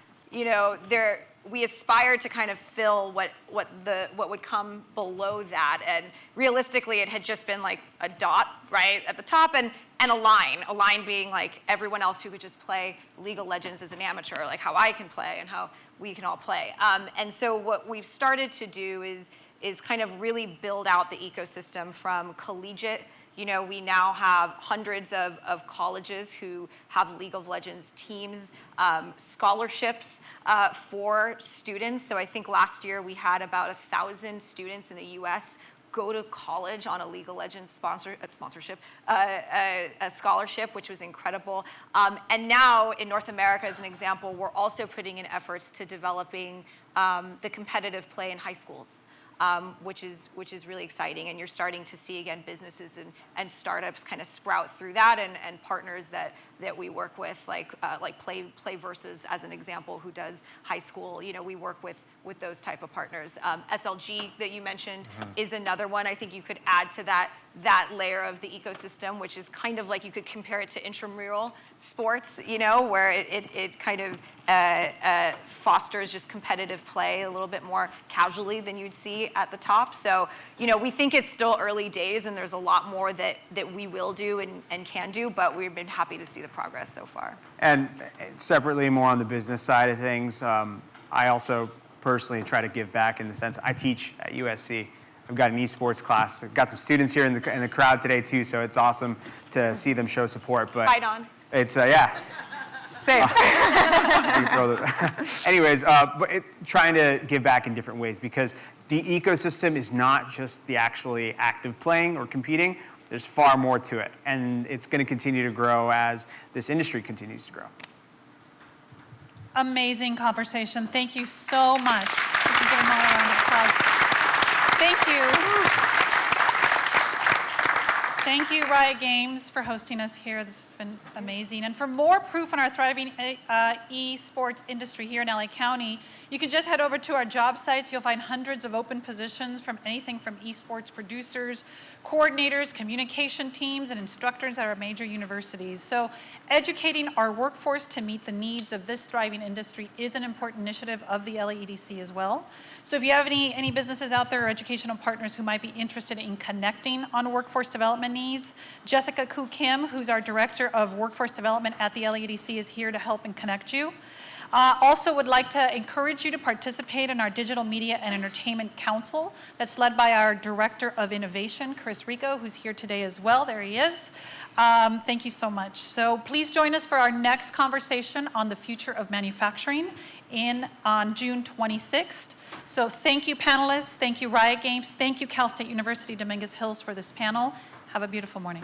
we aspired to kind of fill what would come below that, and realistically, it had just been like a dot right at the top, and a line being like everyone else who could just play League of Legends as an amateur, like how I can play and how we can all play. And so what we've started to do is kind of really build out the ecosystem from collegiate. We now have hundreds of colleges who have League of Legends teams, scholarships for students. So I think last year we had about 1,000 students in the US go to college on a League of Legends sponsorship, a scholarship, which was incredible. And now in North America, as an example, we're also putting in efforts to developing the competitive play in high schools. Which is really exciting, and you're starting to see again businesses and startups kind of sprout through that, and partners that we work with, like PlayVersus as an example, who does high school. We work with those type of partners. SLG that you mentioned is another one. I think you could add to that layer of the ecosystem, which is kind of like you could compare it to intramural sports, where it kind of fosters just competitive play a little bit more casually than you'd see at the top. So, we think it's still early days, and there's a lot more that we will do and can do, but we've been happy to see the progress so far. And separately, more on the business side of things, I also personally try to give back in the sense I teach at USC. I've got an esports class. I've got some students here in the crowd today too, so it's awesome to see them show support. But fight on. It's yeah. Same. Anyways, but trying to give back in different ways, because the ecosystem is not just the actually active playing or competing. There's far more to it, and it's going to continue to grow as this industry continues to grow. Amazing conversation. Thank you so much. We can give them all a round of applause. Thank you. Thank you, Riot Games, for hosting us here. This has been amazing. And for more proof on our thriving esports industry here in LA County, you can just head over to our job sites. You'll find hundreds of open positions from anything from esports producers, coordinators, communication teams, and instructors at our major universities. So educating our workforce to meet the needs of this thriving industry is an important initiative of the LAEDC as well. So if you have any businesses out there or educational partners who might be interested in connecting on workforce development needs, Jessica Koo Kim, who's our Director of Workforce Development at the LAEDC, is here to help and connect you. Also would like to encourage you to participate in our Digital Media and Entertainment Council that's led by our Director of Innovation, Chris Rico, who's here today as well. There he is. Thank you so much. So please join us for our next conversation on the future of manufacturing on June 26th. So thank you, panelists. Thank you, Riot Games. Thank you, Cal State University Dominguez Hills, for this panel. Have a beautiful morning.